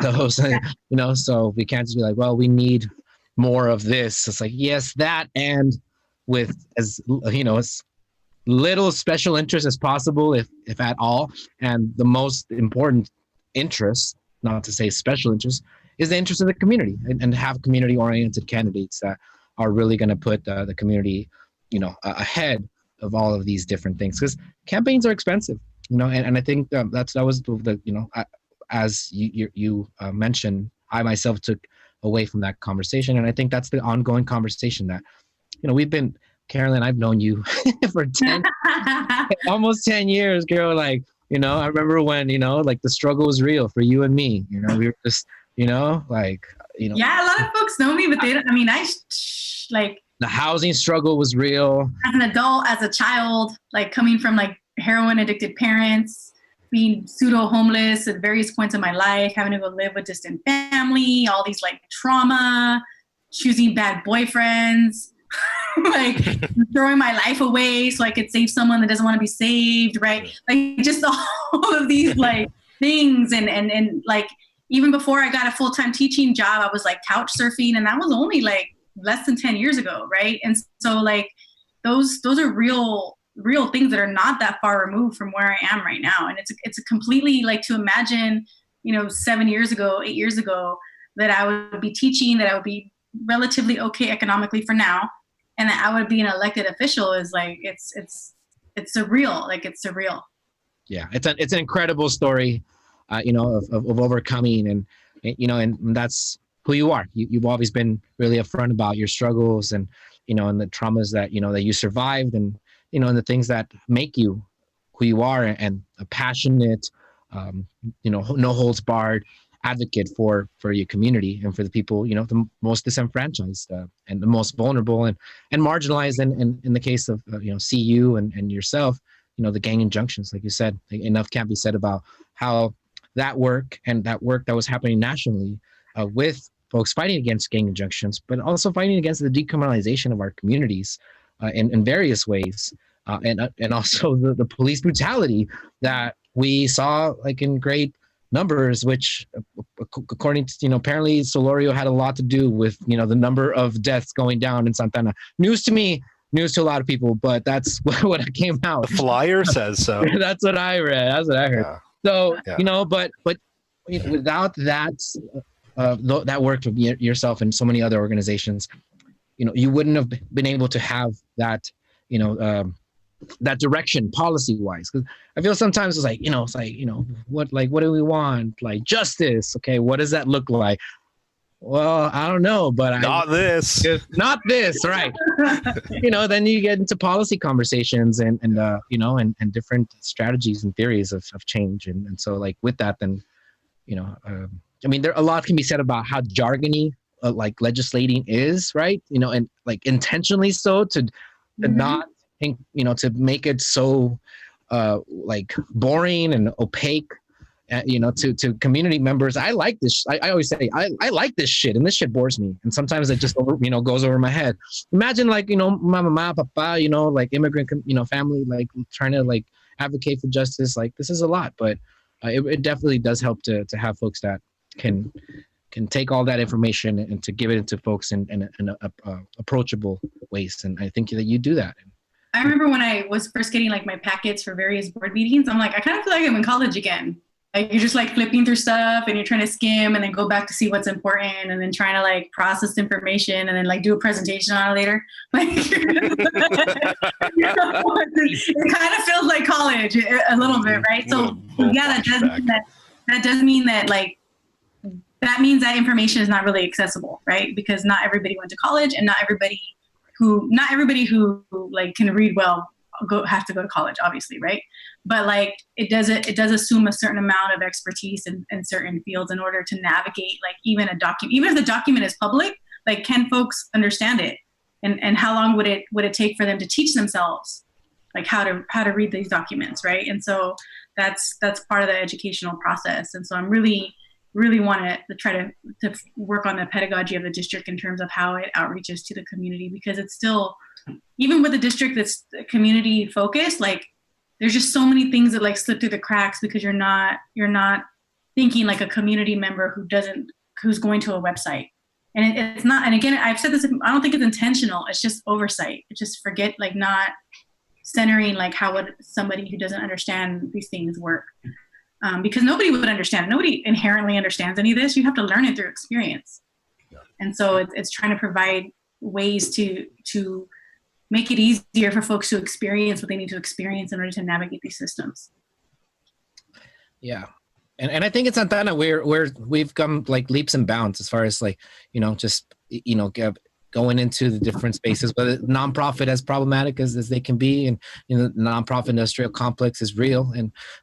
So, you know, so we can't just be like, well, we need more of this. It's like, yes, that, and with as you know, as little special interest as possible, if at all, and the most important interest, not to say special interest, is the interest of the community, and have community-oriented candidates that are really going to put the community, you know, ahead of all of these different things. Because campaigns are expensive, you know, and I think that was the you know, as you mentioned, I myself took away from that conversation, and I think that's the ongoing conversation that, you know, we've been. Carolyn, I've known you for almost 10 years, girl. Like, you know, I remember when, you know, like the struggle was real for you and me. You know, we were just, you know, like, you know. Yeah, a lot of folks know me, but they don't. I mean, like the housing struggle was real. As an adult, as a child, like coming from like heroin addicted parents, being pseudo homeless at various points in my life, having to go live with distant family, all these like trauma, choosing bad boyfriends. Like throwing my life away so I could save someone that doesn't want to be saved, right? Like just all of these like things, and like even before I got a full-time teaching job, I was like couch surfing, and that was only like less than 10 years ago, right? And so like those are real things that are not that far removed from where I am right now, and it's a completely like to imagine, you know, 7 years ago, 8 years ago, that I would be teaching, that I would be relatively okay economically for now, and that I would be an elected official is like it's surreal. Like it's surreal. Yeah, it's an incredible story, you know, of overcoming, and you know, and that's who you are. You've always been really upfront about your struggles, and you know, and the traumas that you know that you survived, and you know, and the things that make you who you are, and a passionate, you know, no holds barred advocate for your community and for the people, you know, the most disenfranchised and the most vulnerable and marginalized. And in the case of, you know, CU and yourself, you know, the gang injunctions, like you said, enough can't be said about how that work that was happening nationally with folks fighting against gang injunctions, but also fighting against the decriminalization of our communities in various ways. And also the police brutality that we saw like in great numbers, which according to, you know, apparently Solorio had a lot to do with, you know, the number of deaths going down in Santana. News to me, news to a lot of people, but that's what came out. The flyer says so. That's what I read. That's what I heard. Yeah. So, Yeah. you know, but you know, without that, that work of yourself and so many other organizations, you know, you wouldn't have been able to have that, you know, that direction policy wise. Because I feel sometimes it's like, you know, what do we want? Like justice. Okay. What does that look like? Well, I don't know, but not this, right? You know, then you get into policy conversations and you know, and different strategies and theories of change, and so like with that, then, you know, I mean, there a lot can be said about how jargony like legislating is, right? You know, and like intentionally so to not think, you know, to make it so like boring and opaque. You know, to community members, I like this. I always say, I like this shit, and this shit bores me. And sometimes it just, you know, goes over my head. Imagine like, you know, mama, papa, you know, like immigrant, you know, family, like trying to like advocate for justice. Like this is a lot, but it definitely does help to have folks that can take all that information and to give it into folks in approachable ways. And I think that you do that. I remember when I was first getting like my packets for various board meetings, I'm like, I kind of feel like I'm in college again. Like you're just like flipping through stuff and you're trying to skim and then go back to see what's important and then trying to like process information and then like do a presentation on it later. Like, it kind of feels like college a little bit, right? So yeah, that does mean that like, that means that information is not really accessible, right? Because not everybody went to college and not everybody who like can read well have to go to college, obviously, right? But like it does assume a certain amount of expertise in certain fields in order to navigate like even a document. Even if the document is public, like can folks understand it? And how long would it take for them to teach themselves like how to read these documents, right? And so that's part of the educational process. And so I'm really want to try to work on the pedagogy of the district in terms of how it outreaches to the community, because it's still, even with a district that's community focused, like there's just so many things that like slip through the cracks because you're not thinking like a community member who's going to a website. And it's not, and again, I've said this, I don't think it's intentional. It's just oversight. It's just not centering like how would somebody who doesn't understand these things work. Because nobody would understand. Nobody inherently understands any of this. You have to learn it through experience. Yeah. And so it's trying to provide ways to make it easier for folks to experience what they need to experience in order to navigate these systems. Yeah. And I think it's not that we've come like leaps and bounds as far as like, just, going into the different spaces, but nonprofit as problematic as they can be, and the nonprofit industrial complex is real,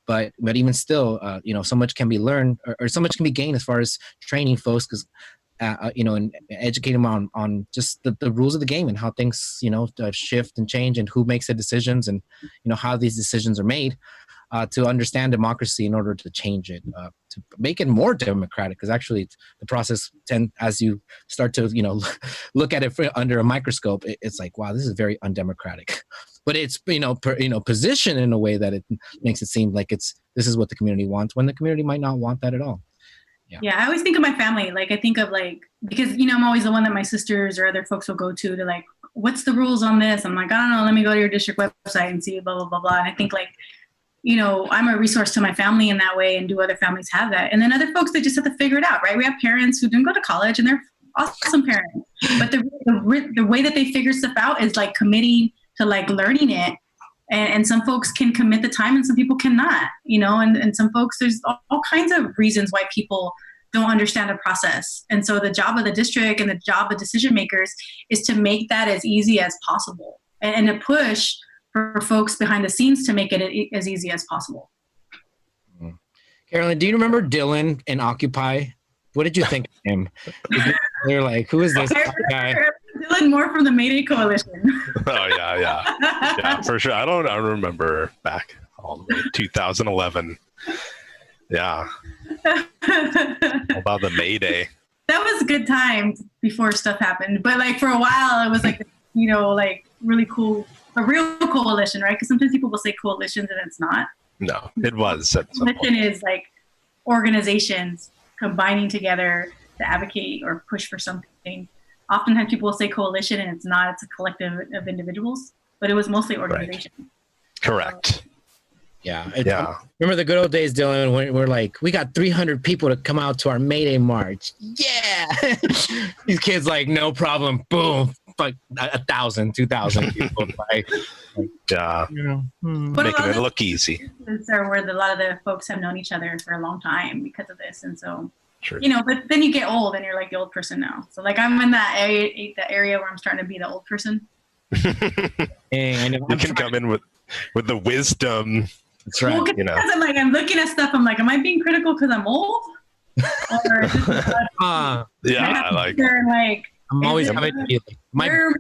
but even still, so much can be learned or so much can be gained as far as training folks, because and educating them on just the rules of the game and how things shift and change and who makes the decisions and how these decisions are made. To understand democracy in order to change it, to make it more democratic, because actually the process as you start to look at it under a microscope, it's like, wow, this is very undemocratic. But it's positioned in a way that it makes it seem like this is what the community wants, when the community might not want that at all. Yeah, I always think of my family. Like I think of like, because I'm always the one that my sisters or other folks will go to like, what's the rules on this? I'm like, I don't know, let me go to your district website and see blah blah blah blah. And I think like, I'm a resource to my family in that way, and do other families have that? And then other folks, they just have to figure it out, right? We have parents who didn't go to college and they're awesome parents, but the way that they figure stuff out is like committing to like learning it. And some folks can commit the time and some people cannot, and some folks, there's all kinds of reasons why people don't understand the process. And so the job of the district and the job of decision makers is to make that as easy as possible and to push for folks behind the scenes to make it as easy as possible. Carolyn, do you remember Dylan in Occupy? What did you think of him? They're like, who is this guy? Dylan Moore from the Mayday Coalition. Oh yeah, for sure. I remember back all the way to 2011. Yeah. About the Mayday. That was a good time before stuff happened, but like for a while it was like like really cool. A real coalition, right? Because sometimes people will say coalitions and it's not. No, it was. Coalition is like organizations combining together to advocate or push for something. Oftentimes people will say coalition and it's not. It's a collective of individuals, but it was mostly organization. Right. Correct. Yeah. Remember the good old days, Dylan, when we're like, we got 300 people to come out to our Mayday March. Yeah. These kids like, no problem. Boom. Like 1,000, 2,000 people. Making it look easy. Are where a lot of the folks have known each other for a long time because of this. And so, sure. But then you get old and you're like the old person now. So like I'm in that area where I'm starting to be the old person. I know. You can come in with the wisdom. That's right. Well, because I'm looking at stuff. I'm like, am I being critical because I'm old? Or yeah, like I'm always where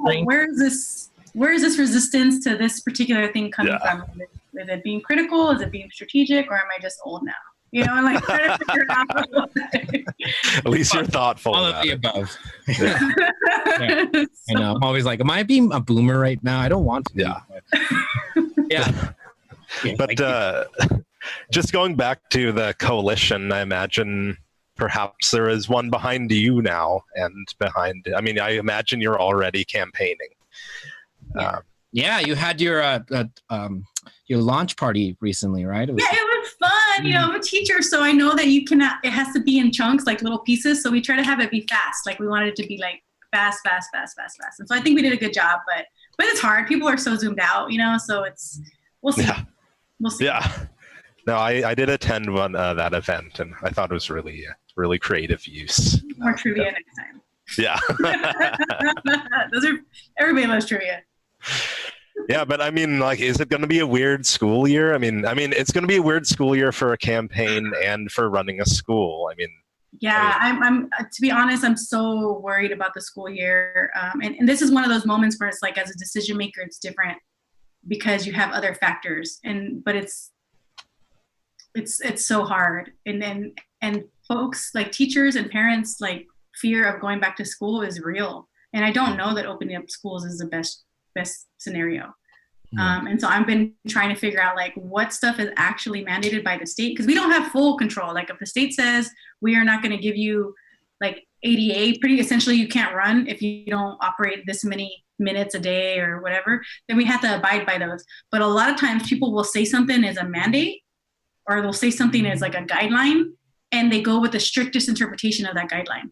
is this resistance to this particular thing coming from? Is it being critical? Is it being strategic? Or am I just old now? I'm like trying to figure it out. At least you're thoughtful. All of the above. Yeah. I know. I'm always like, am I being a boomer right now? I don't want to. Yeah. Yeah. But just going back to the coalition, I imagine perhaps there is one behind you now, and behind, I mean, I imagine you're already campaigning. Yeah, you had your launch party recently, right? Yeah, it was fun. You know, I'm a teacher, so I know that you cannot, it has to be in chunks, like little pieces. So we try to have it be fast. Like we wanted it to be like fast. And so I think we did a good job, but it's hard. People are so zoomed out, you know, so we'll see. Yeah. We'll see. Yeah. No, I did attend that event, and I thought it was really creative use. More trivia next time. Yeah. Everybody loves trivia. Yeah, but I mean, like, is it going to be a weird school year? I mean, it's going to be a weird school year for a campaign and for running a school. I mean, yeah, I'm to be honest, I'm so worried about the school year. And this is one of those moments where it's like, as a decision maker, it's different because you have other factors, but it's so hard. And folks, like teachers and parents, like fear of going back to school is real. And I don't know that opening up schools is the best scenario. And so I've been trying to figure out like what stuff is actually mandated by the state, because we don't have full control. Like if the state says we are not going to give you like ADA, pretty essentially you can't run if you don't operate this many minutes a day or whatever, then we have to abide by those. But a lot of times people will say something as a mandate, or they'll say something as like a guideline, and they go with the strictest interpretation of that guideline,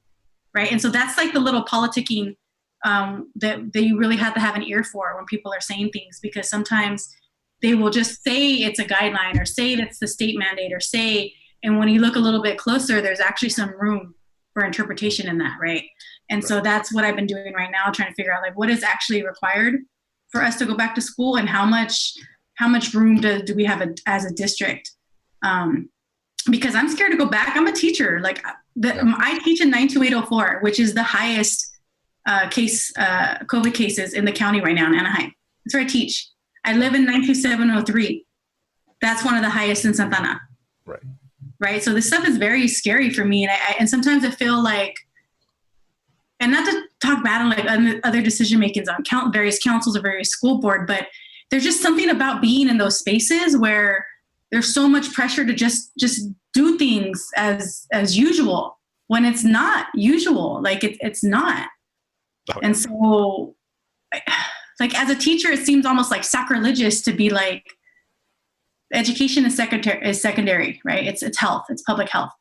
right? And so that's like the little politicking that you really have to have an ear for when people are saying things, because sometimes they will just say it's a guideline or say that's the state mandate or say, and when you look a little bit closer, there's actually some room for interpretation in that, right? And so that's what I've been doing right now, trying to figure out like what is actually required for us to go back to school, and how much room do we have as a district? Because I'm scared to go back. I'm a teacher. Like I teach in 92804, which is the highest COVID cases in the county right now in Anaheim. That's where I teach. I live in 92703. That's one of the highest in Santa Ana. Right. So this stuff is very scary for me. And sometimes I feel like, and not to talk bad on like other decision makings on various councils or various school board, but there's just something about being in those spaces where there's so much pressure to just do things as usual when it's not usual. Like it's not. And so like as a teacher, it seems almost like sacrilegious to be like, education is secondary, right? It's health, it's public health,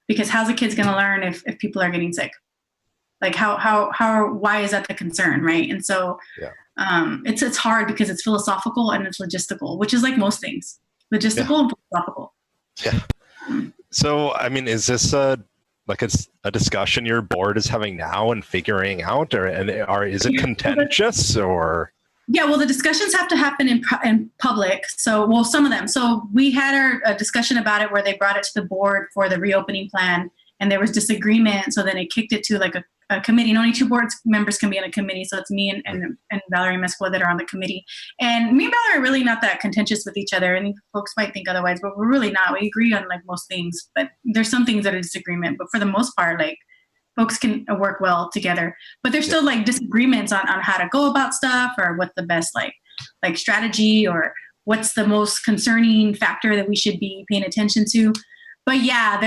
because how's a kid's going to learn if people are getting sick? Like why is that the concern, right? And so it's hard because it's philosophical and it's logistical, which is like most things, logistical and philosophical. Yeah. So, I mean, is this it's a discussion your board is having now and figuring out, or is it contentious or? Yeah, well, the discussions have to happen in public. So, well, some of them. So we had a discussion about it where they brought it to the board for the reopening plan, and there was disagreement. So then it kicked it to like a committee. And only two board members can be on a committee. So it's me and Valerie Mesqua that are on the committee. And me and Valerie are really not that contentious with each other. And folks might think otherwise, but we're really not. We agree on like most things, but there's some things that are disagreement. But for the most part, like folks can work well together. But there's still like disagreements on how to go about stuff, or what's the best like strategy, or what's the most concerning factor that we should be paying attention to. But yeah,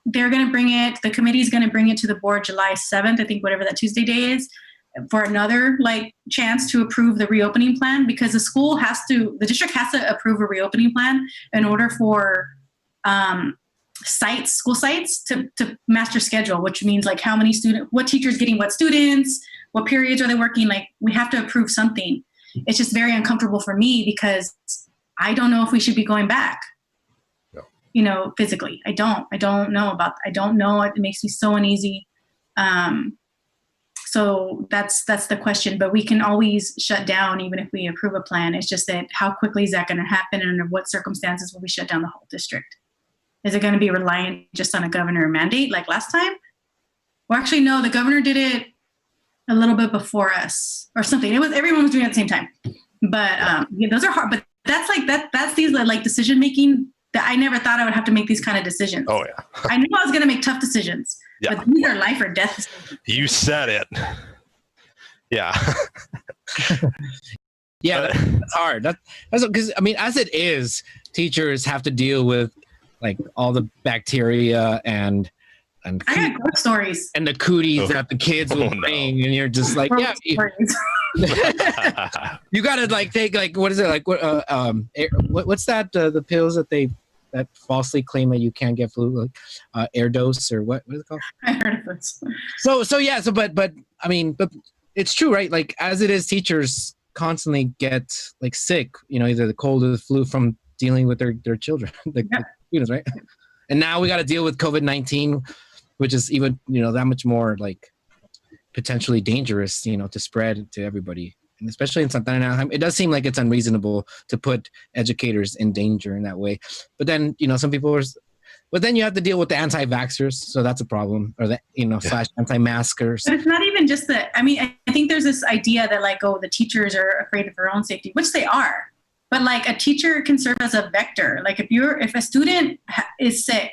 they're going to bring it, the committee is going to bring it to the board July 7th, I think, whatever that Tuesday day is, for another like chance to approve the reopening plan, because the district has to approve a reopening plan in order for school sites to master schedule, which means like how many students, what teachers getting what students, what periods are they working, like we have to approve something. It's just very uncomfortable for me because I don't know if we should be going back. You know, physically, I don't know. It makes me so uneasy. So that's the question, but we can always shut down even if we approve a plan. It's just that how quickly is that going to happen, and under what circumstances will we shut down the whole district? Is it going to be reliant just on a governor mandate like last time? Well, actually, no, the governor did it a little bit before us or something. Everyone was doing it at the same time, but those are hard, but that's these like decision making that I never thought I would have to make these kind of decisions. Oh yeah. I knew I was going to make tough decisions, but these are life or death decisions. You said it. Yeah. Yeah, that's hard. That's because, I mean, as it is, teachers have to deal with like all the bacteria and I got ghost stories. and the cooties that the kids will bring, and you're just like, yeah, you gotta like take like what is it like what's that the pills that falsely claim that you can't get flu, like air dose or what is it called? I heard of this. So but I mean, but it's true, right? Like as it is, teachers constantly get like sick, either the cold or the flu from dealing with their children, the students, right? And now we got to deal with COVID-19, which is even, that much more like potentially dangerous, to spread to everybody. And especially in Santa Ana, Anaheim, it does seem like it's unreasonable to put educators in danger in that way. But then, some people are, but then you have to deal with the anti-vaxxers. So that's a problem, or the, slash anti-maskers. But it's not even just that. I mean, I think there's this idea that like, oh, the teachers are afraid of their own safety, which they are. But like a teacher can serve as a vector. Like if a student is sick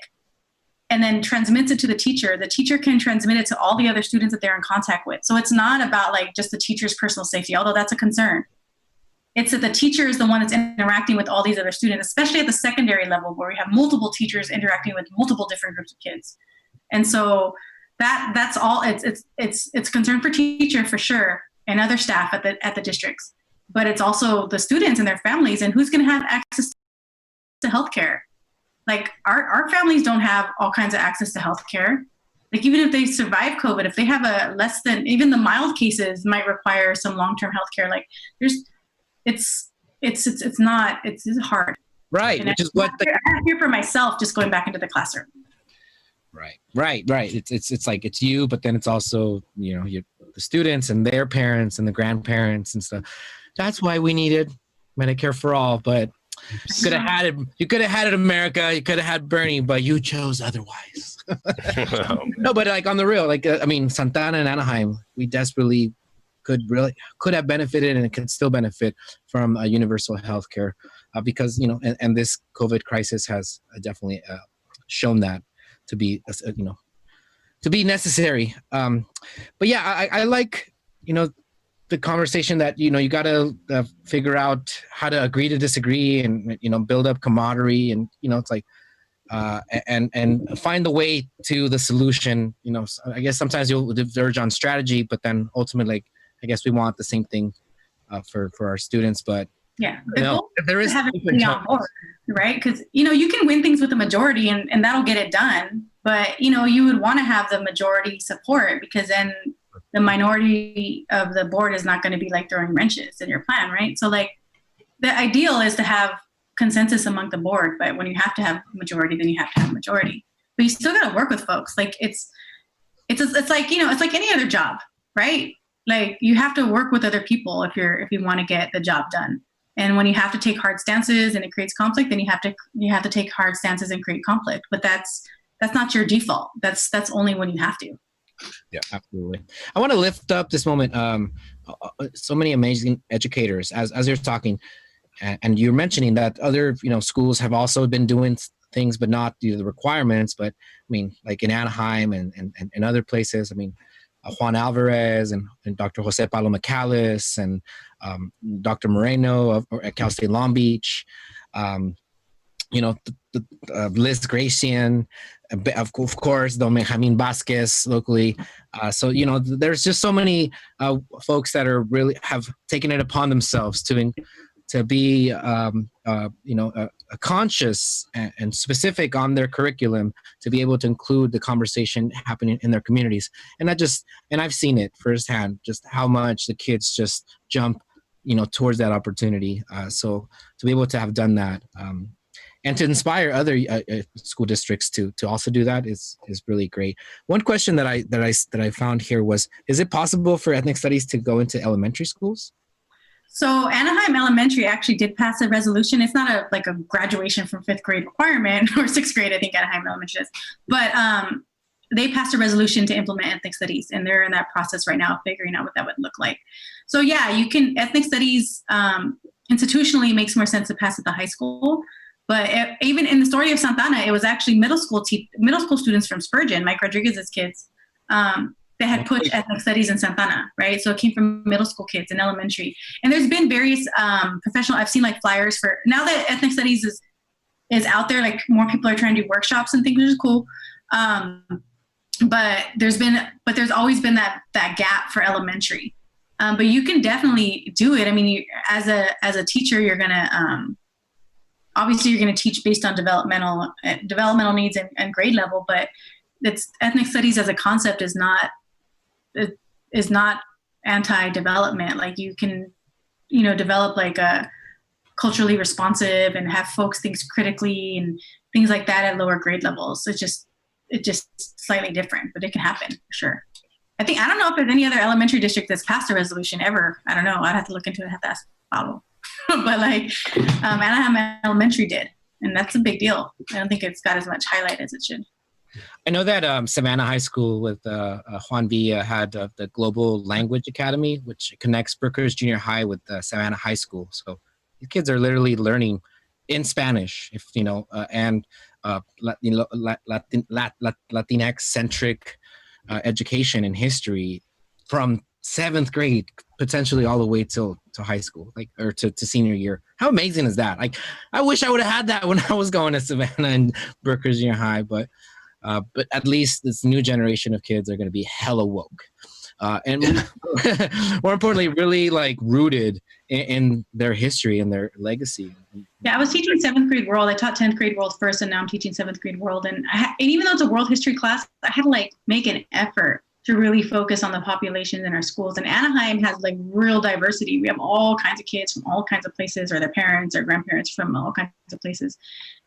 and then transmits it to the teacher can transmit it to all the other students that they're in contact with. So it's not about like just the teacher's personal safety, although that's a concern. It's that the teacher is the one that's interacting with all these other students, especially at the secondary level where we have multiple teachers interacting with multiple different groups of kids. And so that's all. It's concern for teacher for sure and other staff at the districts, but it's also the students and their families and who's going to have access to healthcare. Like our families don't have all kinds of access to healthcare. Like even if they survive COVID, if they have a less than, even the mild cases might require some long-term healthcare. Like it's hard. Right. And which is what I hear for myself, just going back into the classroom. Right. It's like it's you, but then it's also, the students and their parents and the grandparents and stuff. That's why we needed Medicare for all, but you could have had it, America. You could have had Bernie, but you chose otherwise. No, but like on the real, like Santa Ana and Anaheim, we desperately could have benefited and it could still benefit from universal health care because and this COVID crisis has definitely shown that to be to be necessary. But yeah, I like the conversation that you got to figure out how to agree to disagree and build up camaraderie and it's like and find the way to the solution. I guess sometimes you'll diverge on strategy, but then ultimately, like, I guess we want the same thing for our students. But yeah, if there is on board, right? Because you can win things with the majority and that'll get it done. But you would want to have the majority support because then the minority of the board is not going to be like throwing wrenches in your plan, right? So like the ideal is to have consensus among the board, but when you have to have majority, then you have to have majority. But you still got to work with folks. Like it's like it's like any other job, right? Like you have to work with other people if you want to get the job done. And when you have to take hard stances and it creates conflict, then you have to take hard stances and create conflict. But that's not your default. That's only when you have to. Yeah, absolutely. I want to lift up this moment. So many amazing educators as you're talking, and you're mentioning that other schools have also been doing things, but not the requirements. But like in Anaheim and other places. Juan Alvarez and Dr. Jose Paloma Callis and Dr. Moreno at Cal State Long Beach. Liz Gracian, of course, Don Benjamin Vasquez locally. So there's just so many folks that are really have taken it upon themselves to be conscious and specific on their curriculum to be able to include the conversation happening in their communities. And I've seen it firsthand, just how much the kids just jump, towards that opportunity. So to be able to have done that. And to inspire other school districts to also do that is really great. One question that I found here was: is it possible for ethnic studies to go into elementary schools? So Anaheim Elementary actually did pass a resolution. It's not a graduation from 5th grade requirement or 6th grade. I think Anaheim Elementary is, but they passed a resolution to implement ethnic studies, and they're in that process right now of figuring out what that would look like. So yeah, you can ethnic studies institutionally makes more sense to pass at the high school. But even in the story of Santa Ana, it was actually middle school students from Spurgeon, Mike Rodriguez's kids, that had pushed ethnic studies in Santa Ana, right? So it came from middle school kids and elementary. And there's been various professional, I've seen like flyers for, now that ethnic studies is out there. Like more people are trying to do workshops and things, which is cool. But there's always been that gap for elementary. But you can definitely do it. I mean, as a teacher, you're gonna obviously you're gonna teach based on developmental needs and grade level. But it's ethnic studies as a concept is not anti-development. Like you can, develop like a culturally responsive and have folks think critically and things like that at lower grade levels. So it's just slightly different, but it can happen for sure. I don't know if there's any other elementary district that's passed a resolution ever. I don't know. I'd have to look into it. I'd have to ask Pablo. But like Anaheim Elementary did, and that's a big deal. I don't think it's got as much highlight as it should. I know that Savannah High School with Juan Villa had the Global Language Academy, which connects Brookers Junior High with Savannah High School. So these kids are literally learning in Spanish, and Latinx-centric education and history from 7th grade, potentially all the way to high school, or to senior year. How amazing is that? Like, I wish I would have had that when I was going to Savannah and Brookers Junior High, but at least this new generation of kids are going to be hella woke. And more importantly, really like rooted in their history and their legacy. Yeah, I was teaching 7th grade world. I taught 10th grade world first, and now I'm teaching 7th grade world. And even though it's a world history class, I had to like make an effort to really focus on the populations in our schools. And Anaheim has like real diversity. We have all kinds of kids from all kinds of places, or their parents or grandparents from all kinds of places.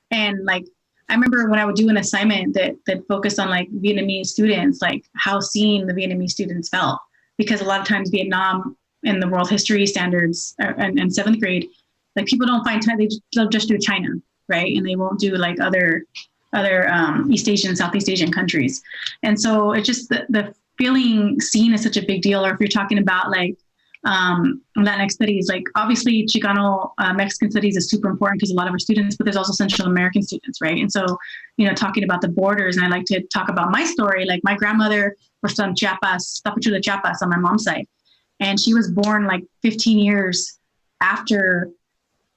And like, I remember when I would do an assignment that focused on like Vietnamese students, like how seen the Vietnamese students felt, because a lot of times Vietnam in the world history standards and 7th grade, like people don't find time, they'll just do China, right? And they won't do like other East Asian, Southeast Asian countries. And so it's just the feeling seen is such a big deal. Or if you're talking about like Latinx studies, like obviously Chicano Mexican studies is super important because a lot of our students, but there's also Central American students, right? And so, talking about the borders, and I like to talk about my story. Like my grandmother was from Chiapas, Tapachula, Chiapas on my mom's side. And she was born like 15 years after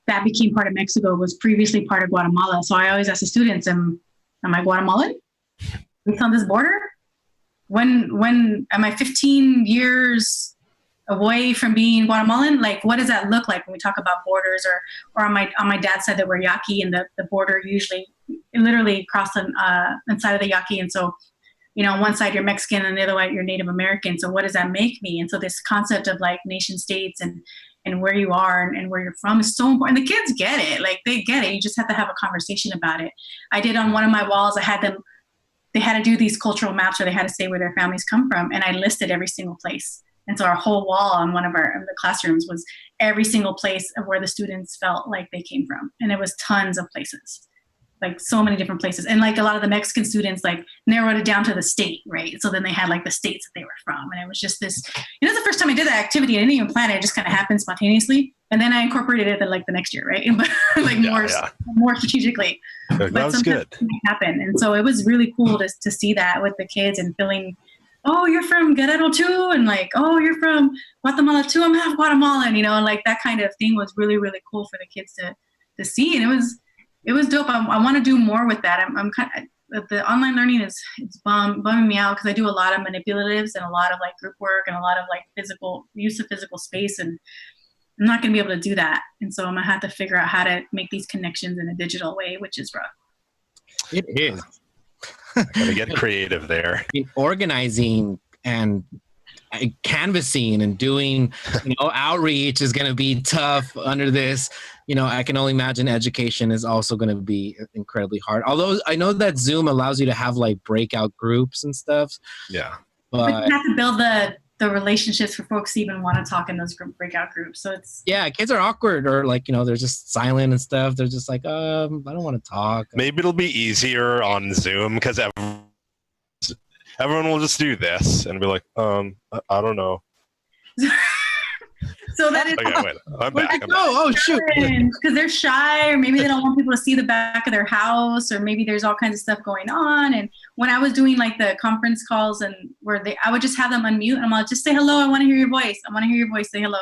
that became part of Mexico, was previously part of Guatemala. So I always ask the students, am I Guatemalan? Based on this border? When am I 15 years away from being Guatemalan? Like, what does that look like when we talk about borders? Or on my dad's side that we're Yaqui, and the border usually literally cross inside of the Yaqui. And so, on one side you're Mexican and the other side you're Native American. So what does that make me? And so this concept of like nation states and where you are and where you're from is so important. The kids get it. Like they get it. You just have to have a conversation about it. I did on one of my walls, they had to do these cultural maps, or they had to say where their families come from. And I listed every single place. And so our whole wall on one of the classrooms was every single place of where the students felt like they came from. And it was tons of places, like so many different places. And like a lot of the Mexican students like narrowed it down to the state, right? So then they had like the states that they were from. And it was just this, the first time I did that activity, I didn't even plan it. It just kind of happened spontaneously. And then I incorporated it like the next year, right? But like more strategically. That was good. Happen. And so it was really cool to see that with the kids and feeling, oh, you're from Guerrero too? And like, oh, you're from Guatemala too? I'm half Guatemalan, and like that kind of thing was really, really cool for the kids to see. And it was dope. I want to do more with that. I'm kind of, the online learning it's bumming me out because I do a lot of manipulatives and a lot of like group work and a lot of like use of physical space. And I'm not going to be able to do that. And so I'm going to have to figure out how to make these connections in a digital way, which is rough. It is. Gotta get creative there. Organizing and canvassing and doing, outreach is going to be tough under this. I can only imagine education is also going to be incredibly hard. Although I know that Zoom allows you to have like breakout groups and stuff. Yeah. But you have to build the relationships for folks to even want to talk in those breakout groups. So kids are awkward, or like, they're just silent and stuff. They're just like, I don't want to talk. Maybe it'll be easier on Zoom because everyone will just do this and be like, I don't know. So that is okay, wait, I'm back. Oh shoot! Because they're shy, or maybe they don't want people to see the back of their house, or maybe there's all kinds of stuff going on. And when I was doing like the conference calls, and I would just have them unmute, and I'm like, just say hello. I want to hear your voice. Say hello.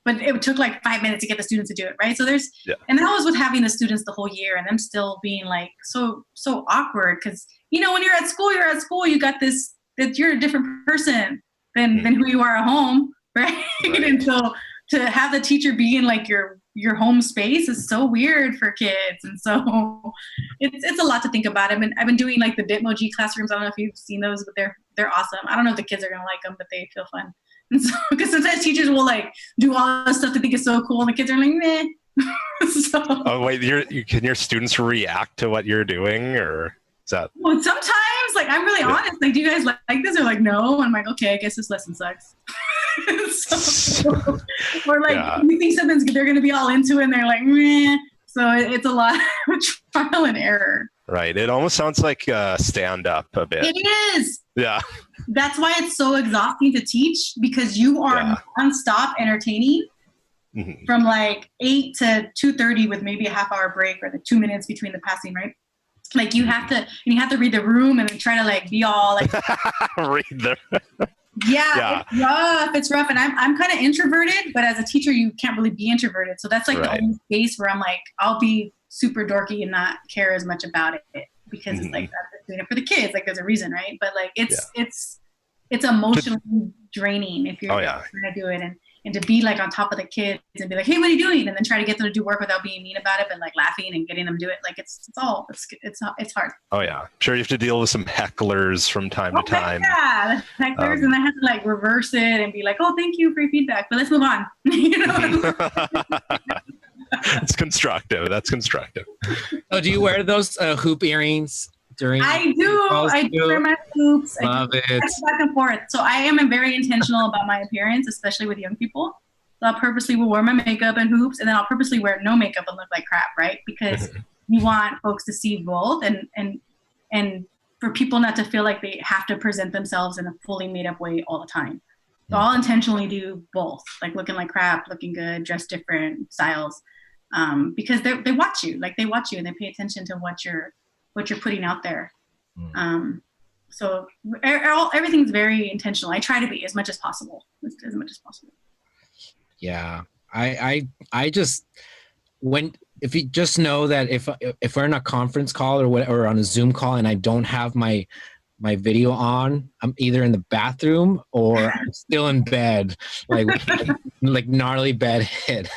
but it took like 5 minutes to get the students to do it, right? So and that was with having the students the whole year and them still being like so awkward because, you know, when you're at school, you got this, that you're a different person than who you are at home, right? And so to have the teacher be in like your home space is so weird for kids. And so it's a lot to think about. I've been doing like the Bitmoji classrooms. I don't know if you've seen those, but they're awesome. I don't know if the kids are going to like them, but they feel fun. And so, because sometimes teachers will like do all this stuff they think is so cool, and the kids are like, meh. So, oh wait, can your students react to what you're doing, or is that? Well, sometimes like I'm really honest. Like, do you guys like this? Or like, no. And I'm like, okay, I guess this lesson sucks. Or like we think they're going to be all into it, and they're like, meh. So it's a lot of trial and error. Right. It almost sounds like stand up a bit. It is. Yeah. That's why it's so exhausting to teach, because you are nonstop entertaining from like 8 to 2:30 with maybe a half-hour break or the 2 minutes between the passing, right? Like you have to read the room and then try to like be all like read the Yeah, it's rough. And I'm kind of introverted, but as a teacher, you can't really be introverted. So that's like the only space where I'm like, I'll be super dorky and not care as much about it, because it's like that's doing it for the kids. Like there's a reason, right? But like it's emotionally draining if you're trying to do it and to be like on top of the kids and be like, hey, what are you doing? And then try to get them to do work without being mean about it, but like laughing and getting them to do it. Like it's hard. Oh yeah. Sure. You have to deal with some hecklers from time to time. Yeah. Hecklers. And I have to like reverse it and be like, oh, thank you for your feedback, but let's move on. You know? It's constructive. That's constructive. Oh, do you wear those hoop earrings? I do wear my hoops. Love it. Back and forth. So I am very intentional about my appearance, especially with young people. So I'll purposely will wear my makeup and hoops, and then I'll purposely wear no makeup and look like crap, right? Because you want folks to see both, and for people not to feel like they have to present themselves in a fully made up way all the time. So I'll intentionally do both, like looking like crap, looking good, dress different styles, because they watch you, and they pay attention to what you're putting out there. So everything's very intentional. I try to be as much as possible. Yeah. I just, if you just know that if we're in a conference call or on a Zoom call and I don't have my video on, I'm either in the bathroom or I'm still in bed, like gnarly bedhead.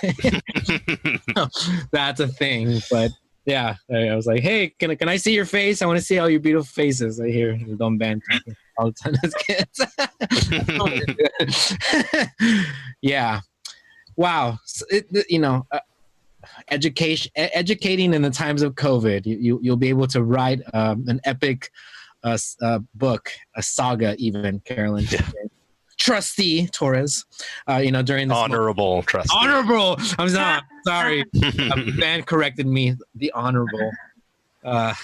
That's a thing, but yeah, I was like, hey, can I see your face? I want to see all your beautiful faces. I hear the dumb band talking all the time as kids. Yeah. Wow. So educating in the times of COVID, you'll be able to write an epic book, a saga even, Carolyn. Yeah. Trustee Torres, during this honorable trustee. Honorable. I'm not sorry. A band corrected me. The honorable.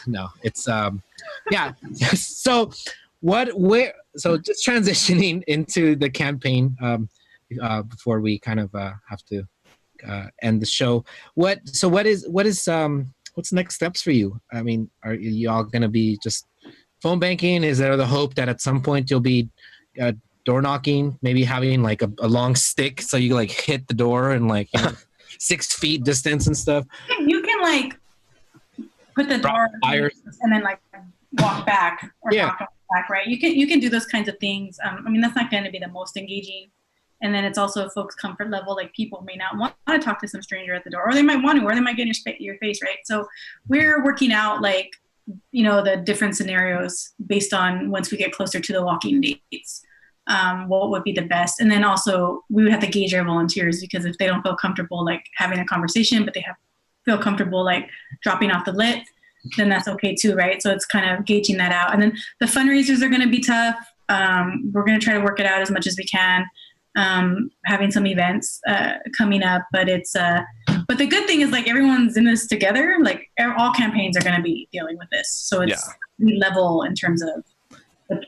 No, it's yeah. So so just transitioning into the campaign before we kind of have to end the show. What's next steps for you? I mean, are you all going to be just phone banking? Is there the hope that at some point you'll be door knocking, maybe having like a long stick so you like hit the door and 6 feet distance and stuff? You can like put the door and then like walk back or knock back, right? You can do those kinds of things. I mean, that's not going to be the most engaging. And then it's also a folks' comfort level. Like people may not want to talk to some stranger at the door, or they might want to, or they might get in your face, right? So we're working out the different scenarios based on once we get closer to the walking dates. What would be the best? And then also we would have to gauge our volunteers, because if they don't feel comfortable like having a conversation, but they feel comfortable like dropping off the lit, then that's okay too, right? So it's kind of gauging that out. And then the fundraisers are going to be tough. We're going to try to work it out as much as we can. Having some events coming up, but but the good thing is like everyone's in this together. Like all campaigns are going to be dealing with this, so it's level in terms of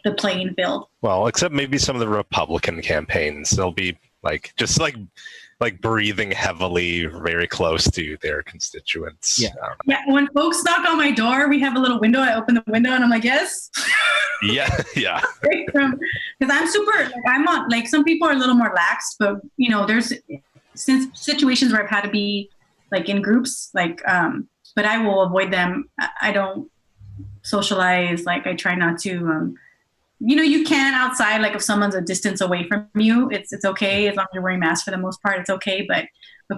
the playing field. Well, except maybe some of the Republican campaigns, they'll be like just like breathing heavily, very close to their constituents. Yeah. When folks knock on my door, we have a little window. I open the window and I'm like, yes. Yeah. Because I'm super. I'm on. Like some people are a little more lax, but there's since situations where I've had to be like in groups, like, but I will avoid them. I don't socialize. Like I try not to, you can outside, like if someone's a distance away from you, it's okay. As long as you're wearing masks for the most part, it's okay. But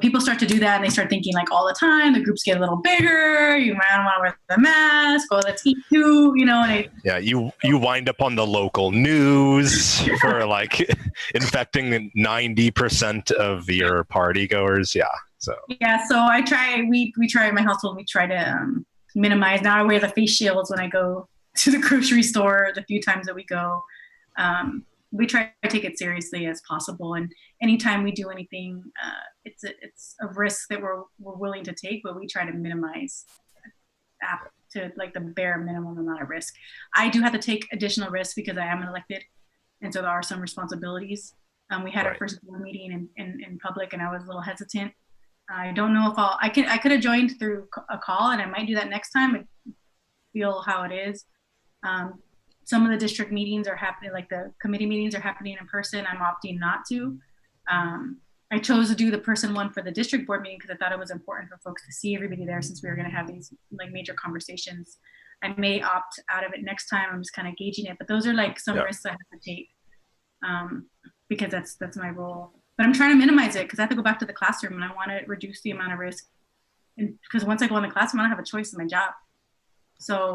people start to do that and they start thinking like all the time, the groups get a little bigger. You might don't want to wear the mask. Oh, let's eat too, Yeah, you wind up on the local news for like infecting 90% of your party goers. Yeah. So I try, we try in my household, we try to minimize. Now I wear the face shields when I go to the grocery store the few times that we go. We try to take it seriously as possible. And anytime we do anything, it's a risk that we're willing to take, but we try to minimize to like the bare minimum amount of risk. I do have to take additional risks because I am an elected. And so there are some responsibilities. We had our first board meeting in public and I was a little hesitant. I don't know if I could have joined through a call and I might do that next time and feel how it is. Some of the district meetings are happening, like the committee meetings are happening in person. I'm opting not to. I chose to do the person one for the district board meeting because I thought it was important for folks to see everybody there since we were going to have these like major conversations. I may opt out of it next time. I'm just kind of gauging it, but those are like some risks I have to take because that's my role. But I'm trying to minimize it because I have to go back to the classroom and I want to reduce the amount of risk. And because once I go in the classroom, I don't have a choice in my job. So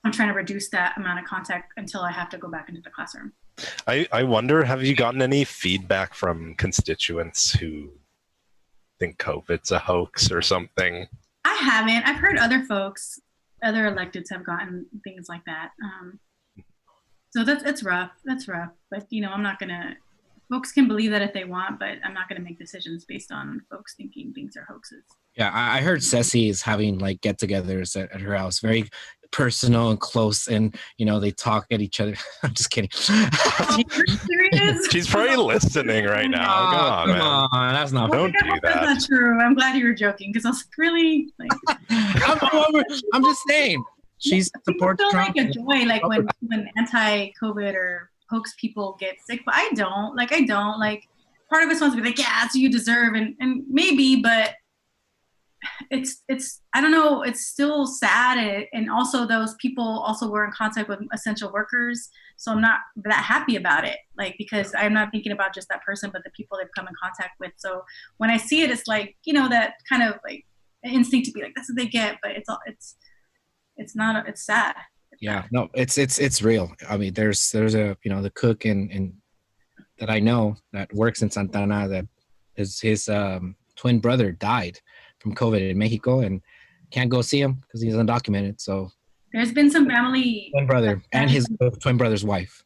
I'm trying to reduce that amount of contact until I have to go back into the classroom. I wonder, have you gotten any feedback from constituents who think COVID's a hoax or something? I haven't. I've heard other folks, other electeds have gotten things like that. So it's rough. That's rough. But, I'm not going to, folks can believe that if they want, but I'm not going to make decisions based on folks thinking things are hoaxes. Yeah, I heard Ceci is having like get-togethers at her house, very personal and close, and they talk at each other. I'm just kidding. She's probably listening right now. Come on, that's not. Don't do that. That's not true. I'm glad you were joking because I was like, really. Like, I'm just saying. She's supports Trump. Like a joy, like when anti-COVID or hoax people get sick, but I don't. Like part of it's supposed to be like, yeah, that's what you deserve, and maybe, but. It's I don't know, it's still sad, and also those people also were in contact with essential workers, so I'm not that happy about it, like because I'm not thinking about just that person but the people they've come in contact with. So when I see it, it's like that kind of like an instinct to be like, that's what they get, but it's not, it's sad. No, it's real. I mean, there's a the cook and that I know that works in Santana that his twin brother died from COVID in Mexico and can't go see him because he's undocumented. So there's been some family twin brother and his twin brother's wife.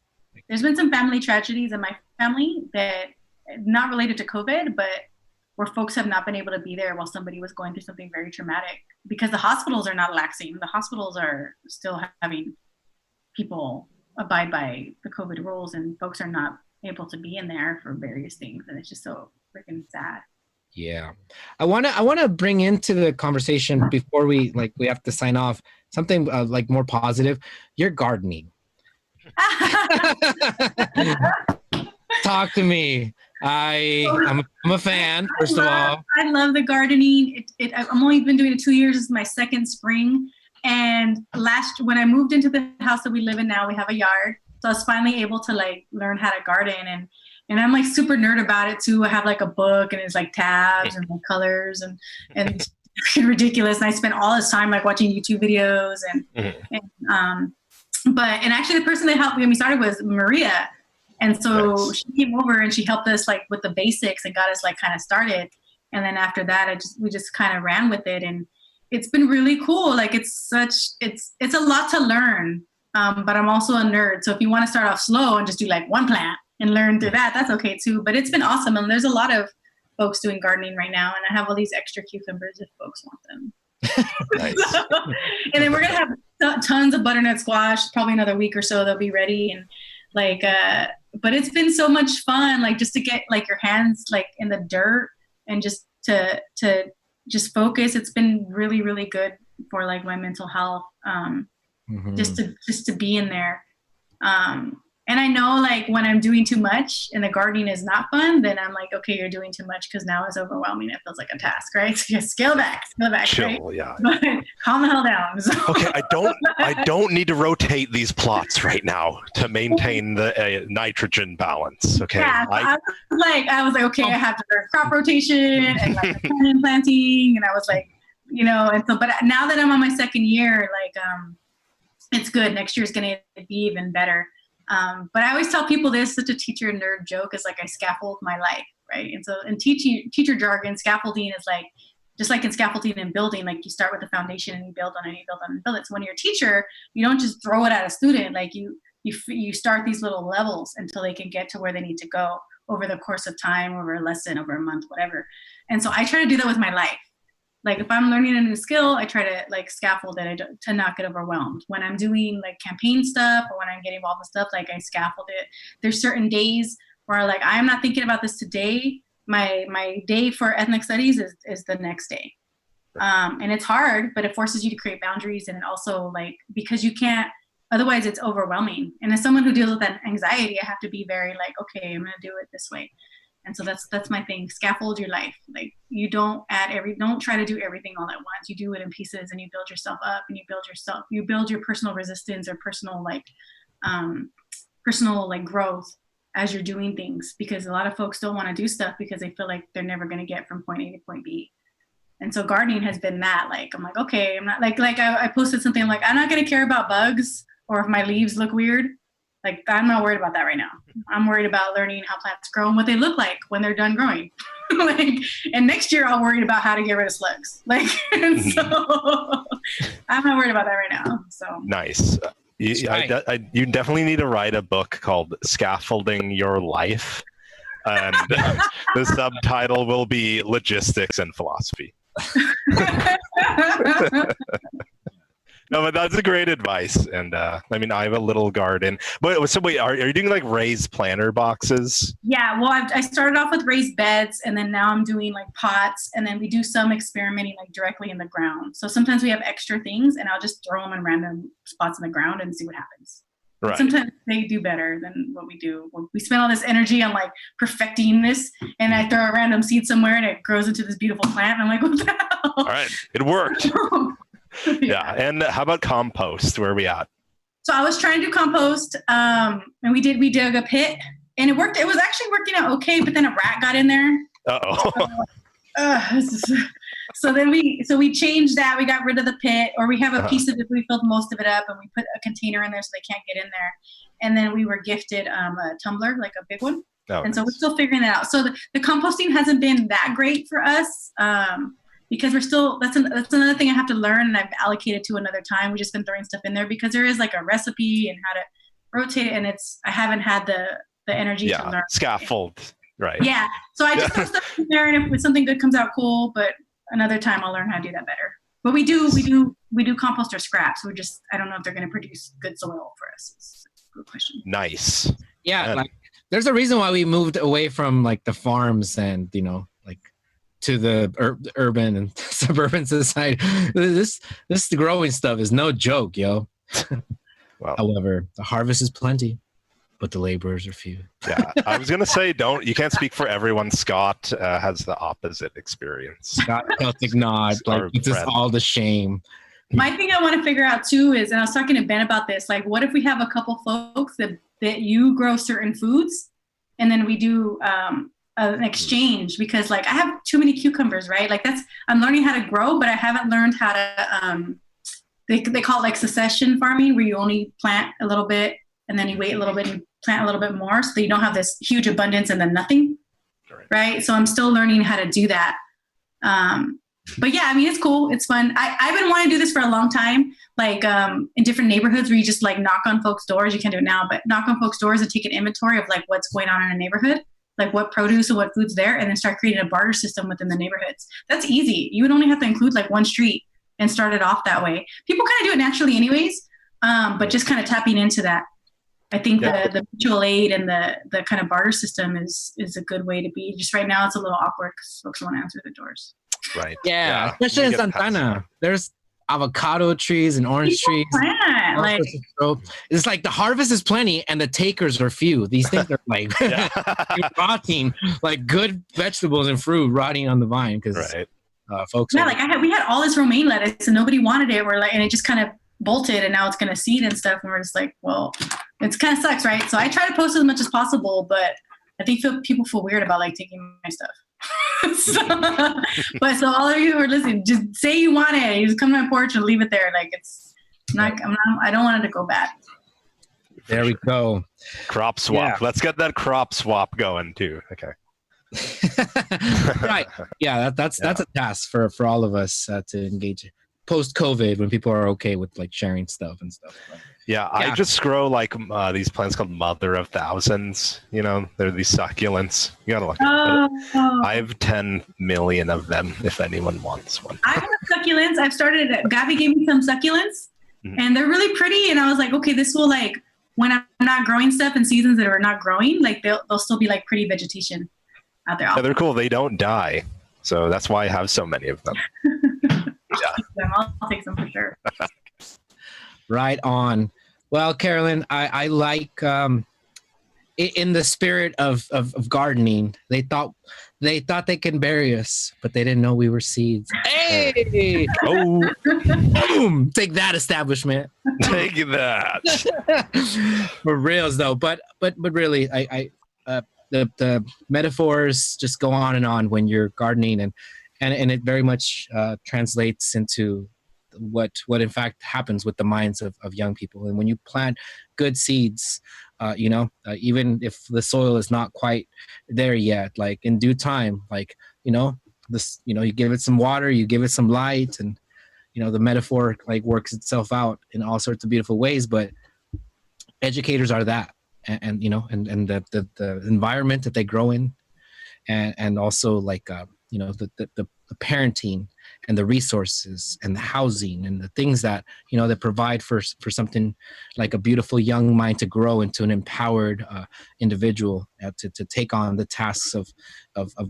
There's been some family tragedies in my family that not related to COVID, but where folks have not been able to be there while somebody was going through something very traumatic because the hospitals are not relaxing. The hospitals are still having people abide by the COVID rules and folks are not able to be in there for various things. And it's just so freaking sad. Yeah. I want to bring into the conversation before we have to sign off something like more positive. You're gardening. Talk to me. I'm a fan, first of all. I love the gardening. I'm only been doing it 2 years. This is my second spring. And when I moved into the house that we live in now, we have a yard. So I was finally able to like learn how to garden, and I'm like super nerd about it too. I have like a book and it's like tabs and like colors and it's ridiculous. And I spent all this time like watching YouTube videos and actually the person that helped me when we started was Maria. And so she came over and she helped us like with the basics and got us like kind of started. And then after that, we just kind of ran with it, and it's been really cool. Like it's a lot to learn. But I'm also a nerd. So if you want to start off slow and just do like one plant and learn through that, that's okay too. But it's been awesome. And there's a lot of folks doing gardening right now. And I have all these extra cucumbers if folks want them. Nice. And then we're going to have tons of butternut squash, probably another week or so they'll be ready. And like, but it's been so much fun, like just to get like your hands like in the dirt and just to just focus. It's been really, really good for like my mental health. Just to be in there. And I know like when I'm doing too much and the gardening is not fun, then I'm like, okay, you're doing too much because now it's overwhelming. It feels like a task, right? So just scale back, Chill, right? yeah. But calm the hell down. So. Okay, I don't need to rotate these plots right now to maintain the nitrogen balance. Okay. Yeah, I was like, okay, I have to learn crop rotation and like planting, and I was like, you know, and so, but now that I'm on my second year, like, it's good. Next year is going to be even better. But I always tell people this, such a teacher nerd joke, is like I scaffold my life, right? And so in teacher jargon, scaffolding is like, just like in scaffolding and building, like you start with the foundation and you build on it, you build on it, and build it. So when you're a teacher, you don't just throw it at a student. Like you start these little levels until they can get to where they need to go over the course of time, over a lesson, over a month, whatever. And so I try to do that with my life. Like if I'm learning a new skill, I try to like scaffold it to not get overwhelmed. When I'm doing like campaign stuff or when I'm getting involved with stuff, like I scaffold it. There's certain days where like, I'm not thinking about this today. My day for ethnic studies is the next day. And it's hard, but it forces you to create boundaries. And it also like, because you can't, otherwise it's overwhelming. And as someone who deals with that anxiety, I have to be very like, okay, I'm going to do it this way. And so that's my thing. Scaffold your life. Like you don't try to do everything all at once. You do it in pieces and you build yourself up and you build your personal resistance or personal growth as you're doing things, because a lot of folks don't want to do stuff because they feel like they're never going to get from point A to point B. And so gardening has been that, like, I'm like, okay, I'm not like I posted something like, I'm not going to care about bugs or if my leaves look weird. Like, I'm not worried about that right now. I'm worried about learning how plants grow and what they look like when they're done growing. And next year I'll worry about how to get rid of slugs. And so I'm not worried about that right now. So nice. You definitely need to write a book called Scaffolding Your Life. And the subtitle will be Logistics and Philosophy. No, but that's a great advice. And I mean, I have a little garden. But so wait, are you doing like raised planter boxes? Yeah, well, I started off with raised beds, and then now I'm doing like pots, and then we do some experimenting like directly in the ground. So sometimes we have extra things, and I'll just throw them in random spots in the ground and see what happens. Right. Sometimes they do better than what we do. We spend all this energy on like perfecting this, and I throw a random seed somewhere, and it grows into this beautiful plant. And I'm like, what the hell? All right, it worked. Yeah. And how about compost? Where are we at? So I was trying to do compost, and we dug a pit, and it worked. It was actually working out okay, but then a rat got in there. So then we changed that. We got rid of the pit, or we have a piece of it. We filled most of it up, and we put a container in there so they can't get in there. And then we were gifted a tumbler, like a big one. And so we're still figuring that out. So the composting hasn't been that great for us. Because we're still, that's another thing I have to learn, and I've allocated to another time. We've just been throwing stuff in there because there is like a recipe and how to rotate it, and I haven't had the energy to learn. Scaffold, right? Yeah, so I just throw stuff in there, and if something good comes out, cool. But another time I'll learn how to do that better. But we do compost our scraps. I don't know if they're going to produce good soil for us. It's a good question. Nice. Yeah, like there's a reason why we moved away from like the farms and like to the urban and suburban society. This growing stuff is no joke, yo. Well, however, the harvest is plenty, but the laborers are few. Yeah, I was gonna say, you can't speak for everyone. Scott has the opposite experience. Scott Celtic nod, like it's just all the shame. My thing I want to figure out too is, and I was talking to Ben about this, like, what if we have a couple folks that you grow certain foods, and then we do an exchange, because like I have too many cucumbers, right? Like I'm learning how to grow, but I haven't learned how to they call it like succession farming, where you only plant a little bit and then you wait a little bit and you plant a little bit more, so that you don't have this huge abundance and then nothing. Right? So I'm still learning how to do that. But yeah, I mean, it's cool, it's fun. I've been wanting to do this for a long time, like in different neighborhoods where you just like knock on folks' doors. You can't do it now, but knock on folks' doors and take an inventory of like what's going on in a neighborhood, like what produce and what food's there, and then start creating a barter system within the neighborhoods. That's easy. You would only have to include like one street and start it off that way. People kind of do it naturally anyways, but just kind of tapping into that. I think the mutual aid and the kind of barter system is a good way to be. Just right now it's a little awkward because folks don't want to answer the doors. Right. Yeah. Especially in Santana. avocado trees and orange trees. Plant, all like, sorts of stuff. It's like the harvest is plenty and the takers are few. These things are like rotting, like good vegetables and fruit rotting on the vine because folks. Yeah, like we had all this romaine lettuce and nobody wanted it. We're like, and it just kind of bolted and now it's going to seed and stuff. And we're just like, well, it's kind of sucks, right? So I try to post as much as possible, but I think people feel weird about like taking my stuff. So all of you who are listening, just say you want it. You just come to my porch and leave it there. Like I don't want it to go bad. There we go. Crop swap. Let's get that crop swap going too. Okay. Right. Yeah, that's a task for all of us to engage post COVID when people are okay with like sharing stuff and stuff. Yeah, I just grow like these plants called Mother of Thousands. You know, they're these succulents. You gotta look at it. I have 10 million of them if anyone wants one. I have succulents. I've started, Gabby gave me some succulents and they're really pretty. And I was like, okay, this will like, when I'm not growing stuff in seasons that are not growing, like they'll still be like pretty vegetation out there. Yeah, they're cool. They don't die. So that's why I have so many of them. I'll take some for sure. Right on. Well, Carolyn, I like in the spirit of gardening, they thought they can bury us, but they didn't know we were seeds. Hey! Oh, boom! Take that, establishment. Take that. For reals, though. But really, the metaphors just go on and on when you're gardening, and it very much translates into what in fact happens with the minds of young people. And when you plant good seeds, even if the soil is not quite there yet, like in due time, like, you give it some water, you give it some light, and, the metaphor like works itself out in all sorts of beautiful ways. But educators are that, and the environment that they grow in, and also like, the parenting and the resources and the housing and the things that that provide for something like a beautiful young mind to grow into an empowered individual to take on the tasks of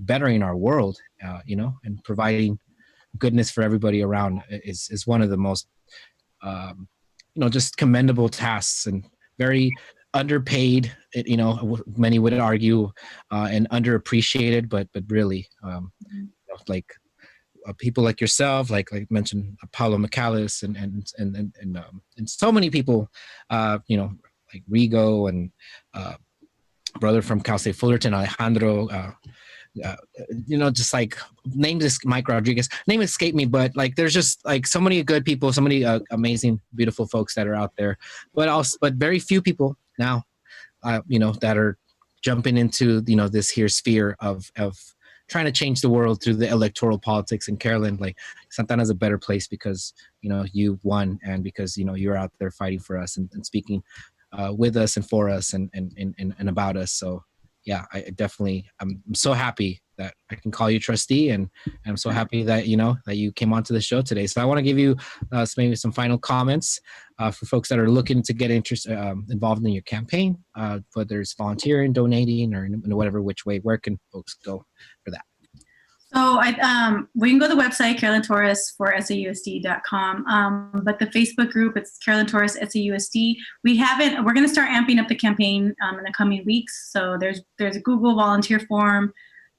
bettering our world, and providing goodness for everybody around is one of the most just commendable tasks, and very underpaid, many would argue, and underappreciated, but really like people like yourself, like mentioned Paulo Michalis and so many people, like Rigo and brother from Cal State Fullerton, Alejandro, just like name this Mike Rodriguez, name escaped me, but like there's just like so many good people, so many amazing, beautiful folks that are out there, but very few people now, that are jumping into this here sphere of trying to change the world through the electoral politics. And Carolyn, like Santana's a better place because you won, and because you're out there fighting for us and speaking with us and for us and about us. So yeah, I'm so happy that I can call you trustee, and I'm so happy that that you came onto the show today. So I want to give you maybe some final comments for folks that are looking to get involved in your campaign, whether it's volunteering, donating, or in whatever which way. Where can folks go for that? So we can go to the website, Carolyn Torres for SAUSD.com. But the Facebook group, it's Carolyn Torres SAUSD. We're going to start amping up the campaign in the coming weeks. So there's a Google volunteer form.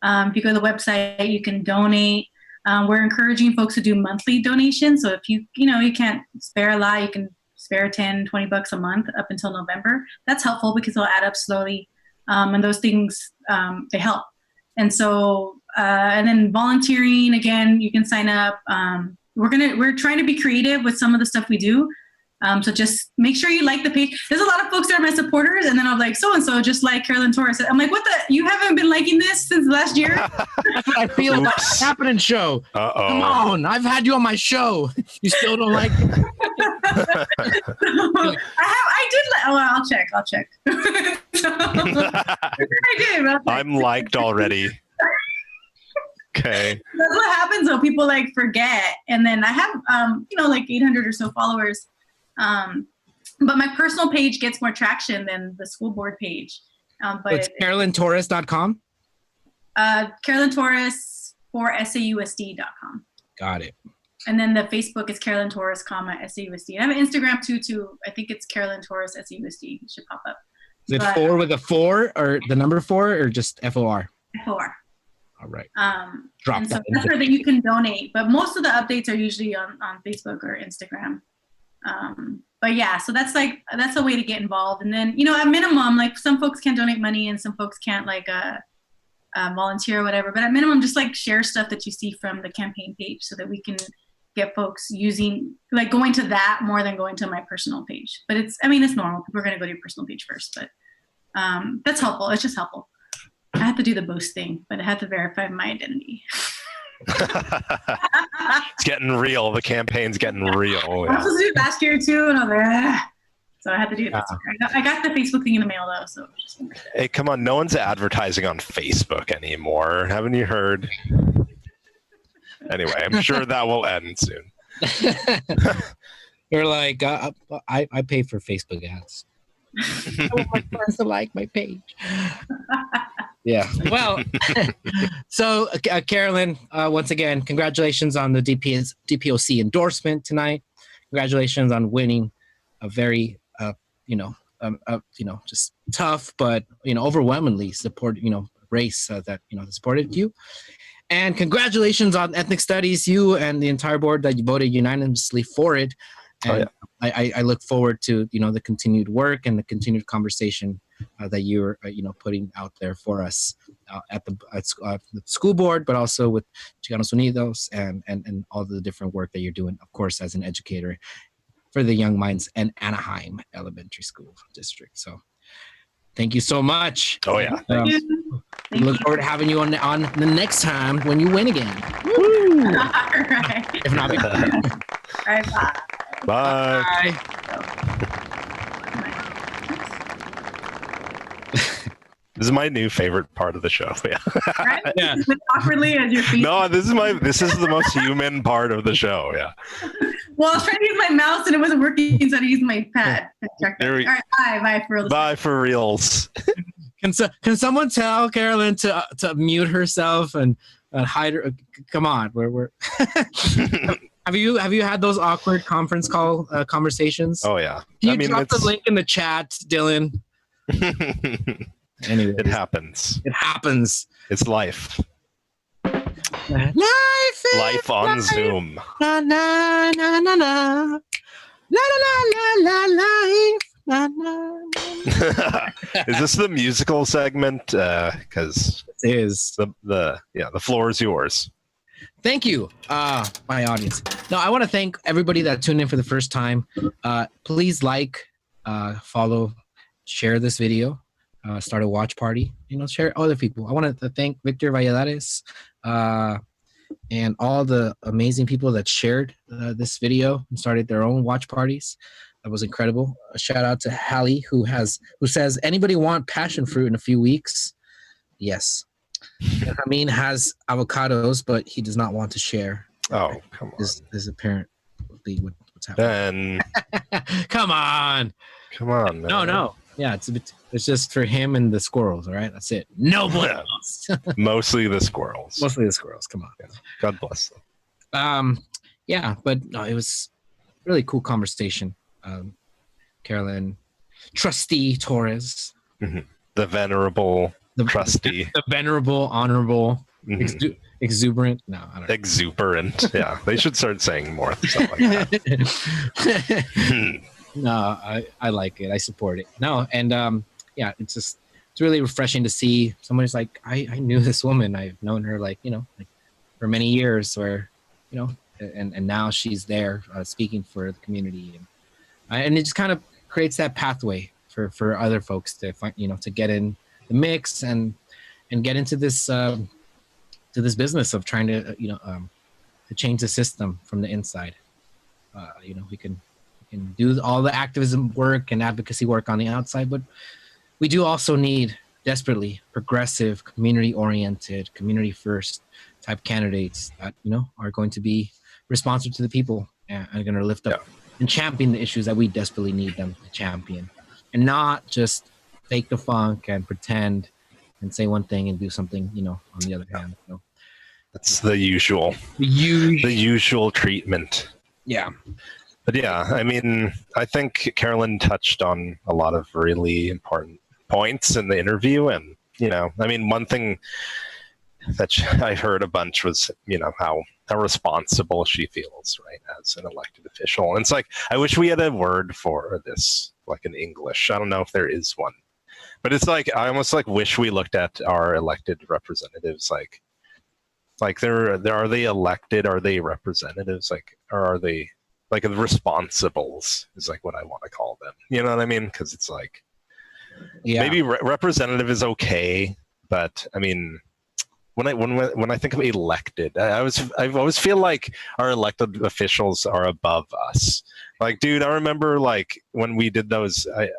If you go to the website, you can donate. We're encouraging folks to do monthly donations. So if you can't spare a lot, you can spare $10-20 a month up until November. That's helpful because it'll add up slowly. And those things, they help. And so, and then volunteering, again, you can sign up. We're trying to be creative with some of the stuff we do. So just make sure you like the page. There's a lot of folks that are my supporters, and then I'm like, so-and-so, just like Carolyn Torres. I'm like, you haven't been liking this since last year? I feel like that's happening show. Uh-oh. Come on, I've had you on my show. You still don't like it? I'll check. I did. I'm liked already. Okay. That's what happens though. People like forget. And then I have, like 800 or so followers. But my personal page gets more traction than the school board page. But it's CarolynTorres.com? Carolyn Torres for SAUSD.com. Got it. And then the Facebook is Carolyn Torres, SAUSD. And I have an Instagram too. I think it's Carolyn Torres, SAUSD. It should pop up. Is it 4 with a 4 or the number 4 or just FOR? FOR. All right. Drop and so that's where that you can donate. But most of the updates are usually on Facebook or Instagram. But yeah, so that's a way to get involved. And then, at minimum, like some folks can donate money and some folks can't volunteer or whatever. But at minimum, just share stuff that you see from the campaign page so that we can get folks going to that more than going to my personal page. But it's normal. People are going to go to your personal page first, but that's helpful. It's just helpful. I had to do the boast thing, but I had to verify my identity. It's getting real. The campaign's getting real. I was supposed to do it last year too, and I was like, ah. So I had to do it this year. I got the Facebook thing in the mail though, so just hey, come on, no one's advertising on Facebook anymore. Haven't you heard? Anyway, I'm sure that will end soon. You're like, I pay for Facebook ads. I want my friends to like my page. Yeah. Well, so Carolyn, once again, congratulations on the DPOC endorsement tonight. Congratulations on winning a very, just tough, but overwhelmingly race that supported you. And congratulations on ethnic studies, you and the entire board that you voted unanimously for it. And I look forward to the continued work and the continued conversation that you're putting out there for us at the school board, but also with Chicanos Unidos and all the different work that you're doing, of course, as an educator for the Young Minds and Anaheim Elementary School District. So thank you so much. Oh yeah. We look forward to having you on the next time when you win again. Woo! All right. If not, all right, bye. Bye. This is my new favorite part of the show. Yeah. Right? Yeah. Awkwardly as your feet. No, this is the most human part of the show. Yeah. Well, I was trying to use my mouse and it wasn't working, so I had to use my pad. All right, bye for real. Bye for reals. Can someone tell Carolyn to mute herself and hide her? Come on, we're. Have you had those awkward conference call conversations? Oh yeah. Can you drop the link in the chat, Dylan? Anyway, it happens. It happens. It's life. Life on Zoom. Na na na na na. La la la la life. Na, na, na. Is this the musical segment? Because it is. The floor is yours. Thank you, my audience. No, I want to thank everybody that tuned in for the first time. Please follow, share this video, start a watch party. Share other people. I want to thank Victor Valladares and all the amazing people that shared this video and started their own watch parties. That was incredible. A shout out to Hallie who says, anybody want passion fruit in a few weeks? Yes. Amin has avocados, but he does not want to share. Oh, come on. Is apparently what's happening. Come on, man. No. Yeah, it's just for him and the squirrels. All right, that's it. Nobody else. Mostly the squirrels. Come on. Yeah. God bless them. Yeah, but no, it was really cool conversation. Carolyn, Trustee Torres, the venerable. Trustee. The venerable, honorable, exuberant. No, I don't know. Exuberant. Yeah, they should start saying more stuff like that. No, I like it. I support it. No, and it's really refreshing to see someone who's like, I knew this woman. I've known her for many years, and now she's there speaking for the community, and it just kind of creates that pathway for other folks to find, to get in the mix and get into this business of trying to to change the system from the inside. We can do all the activism work and advocacy work on the outside, but we do also need desperately progressive, community-oriented, community-first type candidates that are going to be responsive to the people and are going to lift up and champion the issues that we desperately need them to champion, and not just fake the funk and pretend and say one thing and do something on the other hand. That's the usual treatment. Yeah. But yeah, I mean, I think Carolyn touched on a lot of really important points in the interview. And, you know, I mean, one thing that I heard a bunch was, you know, how responsible she feels, right, as an elected official. And it's like, I wish we had a word for this, like in English. I don't know if there is one. But it's like, I almost like wish we looked at our elected representatives like are they elected? Are they representatives? Like, or are they like the responsibles is like what I want to call them. You know what I mean? Because it's like, maybe representative is okay, but I mean, when I think of elected, I always feel like our elected officials are above us. Like, dude, I remember like when we did those, I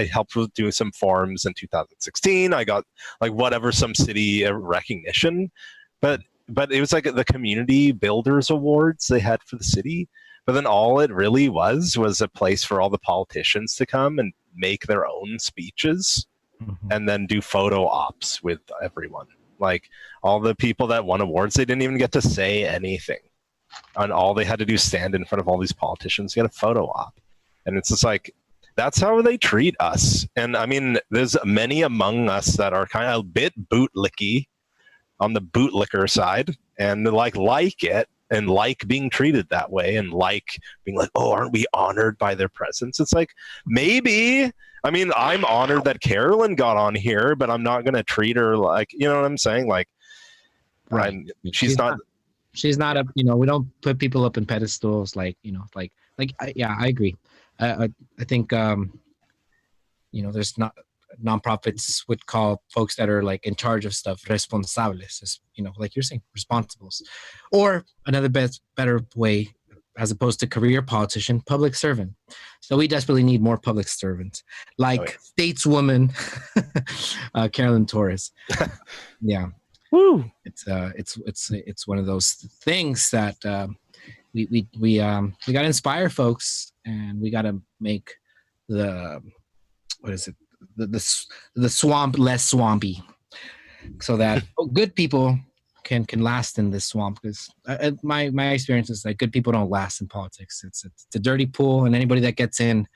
helped with doing some forms in 2016. I got like some city recognition, but it was like the community builders awards they had for the city. But then all it really was a place for all the politicians to come and make their own speeches and then do photo ops with everyone. Like all the people that won awards, they didn't even get to say anything. And all they had to do is stand in front of all these politicians, get a photo op. And it's just like, that's how they treat us. And I mean, there's many among us that are kind of a bit bootlicky on the bootlicker side and like it and like being treated that way and like being like, oh, aren't we honored by their presence? It's like, maybe. I mean, I'm honored that Carolyn got on here, but I'm not going to treat her like, you know what I'm saying? Like, right. She's not a, you know, we don't put people up in pedestals. Like, you know, yeah, I agree. I think, you know, there's not nonprofits would call folks that are like in charge of stuff responsables, you know, like you're saying, responsibles, or another better way, as opposed to career politician, public servant. So we desperately need more public servants, like stateswoman Carolyn Torres. Yeah, woo! It's one of those things that we got to inspire folks, and we got to make the the swamp less swampy, so that good people can last in this swamp. Because my experience is that good people don't last in politics. It's a dirty pool, and anybody that gets in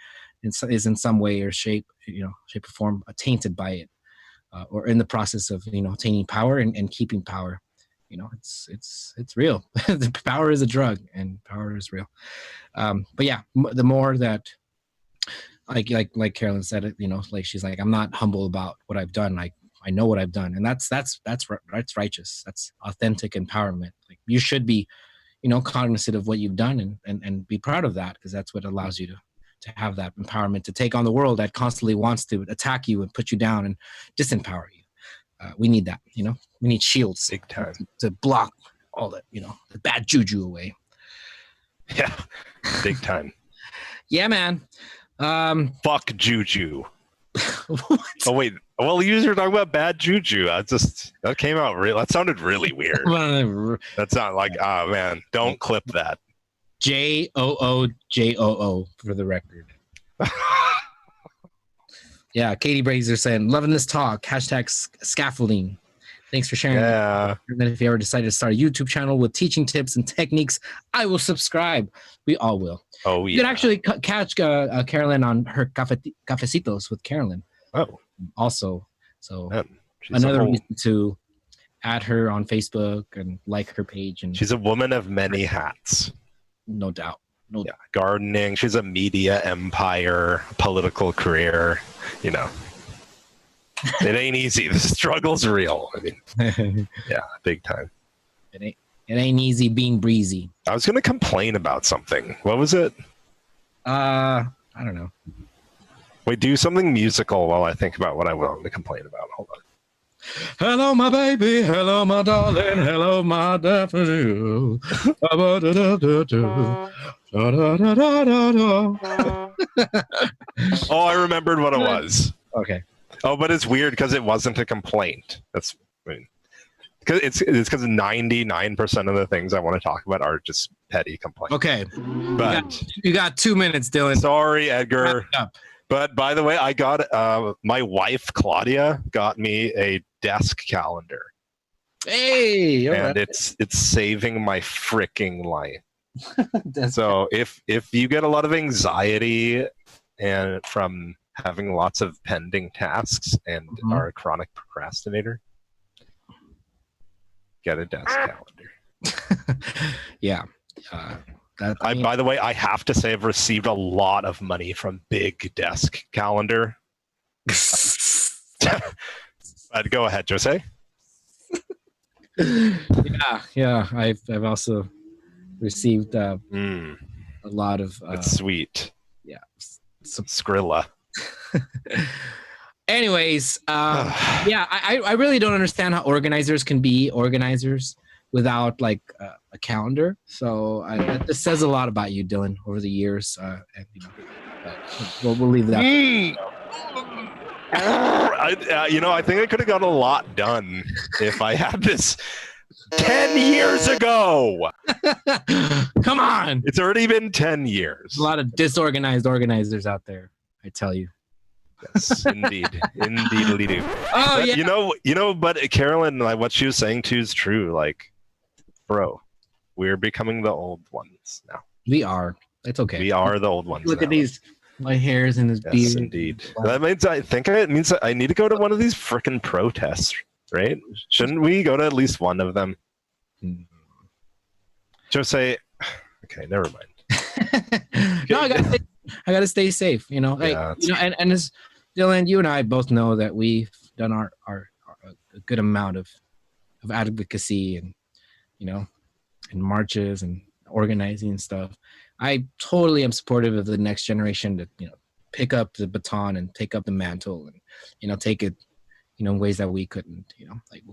is in some way or shape or form tainted by it, or in the process of attaining power and keeping power. It's real. The power is a drug, and power is real. But yeah, the more that, like Carolyn said it, like she's like, I'm not humble about what I've done. I know what I've done, and that's righteous. That's authentic empowerment. Like, you should be, cognizant of what you've done and be proud of that, because that's what allows you to have that empowerment to take on the world that constantly wants to attack you and put you down and disempower you. We need that, we need shields, big time, to block all that, the bad juju away. Yeah, big time. Yeah, man. Fuck juju. Oh wait, well, you were talking about bad juju. That came out real. That sounded really weird. That's not like, man, don't clip that. JOOJOO for the record. Yeah, Katie Brazier saying, loving this talk. Hashtag scaffolding. Thanks for sharing. Yeah. And then if you ever decide to start a YouTube channel with teaching tips and techniques, I will subscribe. We all will. Oh, yeah. You can actually catch Carolyn on her Cafecitos with Carolyn. Oh. Also. So another reason to add her on Facebook and like her page. And she's a woman of many hats. No doubt. No doubt. Gardening. She's a media empire, political career. It ain't easy. The struggle's real. I mean, yeah, big time. It ain't easy being breezy. I was gonna complain about something. What was it? I don't know. Wait, do something musical while I think about what I want to complain about. Hold on. Hello, my baby. Hello, my darling. Hello, my daffodil. Oh, I remembered what it was. Okay. Oh, but it's weird because it wasn't a complaint. It's because 99% of the things I want to talk about are just petty complaints. Okay, but you got 2 minutes, Dylan. Sorry, Edgar. But by the way, I got my wife Claudia got me a desk calendar Hey, all and right. it's saving my freaking life. So if you get a lot of anxiety and from having lots of pending tasks and are a chronic procrastinator, get a desk calendar. Yeah. By the way, I have to say I've received a lot of money from Big Desk Calendar. But go ahead, Jose. Yeah. I've also received a lot of. It's sweet. Yeah. Skrilla. Anyways, yeah, I really don't understand how organizers can be organizers without like a calendar. So this says a lot about you, Dylan, over the years. And, we'll leave that. I think I could have got a lot done if I had this 10 years ago. Come on. It's already been 10 years. A lot of disorganized organizers out there, I tell you. Yes, indeed. Indeed. Oh, but, yeah. But Carolyn, like what she was saying too is true. Like, bro, we're becoming the old ones now. We are. It's okay. We are the old ones. Look at these white hairs and his beard. Yes, indeed. That means it means that I need to go to one of these frickin' protests, right? Shouldn't we go to at least one of them? Just say, okay, never mind. No, I gotta stay safe. Like, and as Dylan, you and I both know that we've done our a good amount of advocacy and and marches and organizing and stuff. I totally am supportive of the next generation to pick up the baton and take up the mantle and take it in ways that we couldn't. Like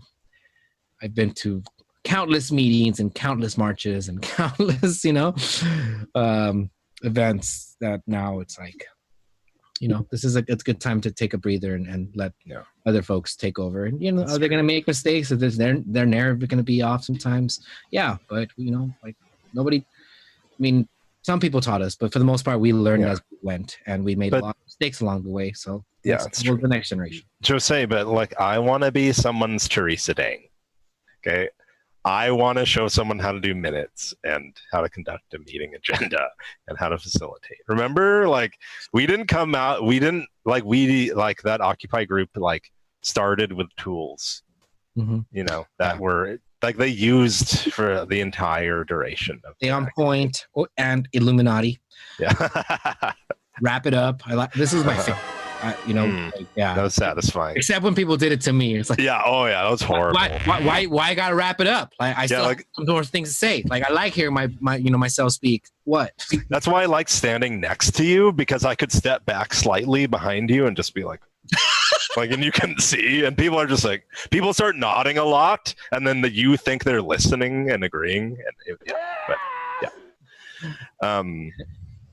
I've been to countless meetings and countless marches and countless events that now it's like it's a good time to take a breather and let other folks take over. And are they going to make mistakes? Is their narrative going to be off sometimes? Yeah, but like nobody. I mean, some people taught us, but for the most part, we learned as we went, and we made a lot of mistakes along the way. So it's the next generation. Jose, but like I want to be someone's Teresa Dang. Okay. I want to show someone how to do minutes and how to conduct a meeting agenda and how to facilitate. Remember, like that Occupy group started with tools, that were like they used for the entire duration of the On Point and Illuminati. Yeah. Wrap it up. This is my favorite. That was satisfying. Except when people did it to me, it's like, that was horrible. Why I gotta wrap it up? Like I still have some more things to say. Like I like hearing myself speak. What? That's why I like standing next to you, because I could step back slightly behind you and just be like, and you can see, and people start nodding a lot, and then you think they're listening and agreeing,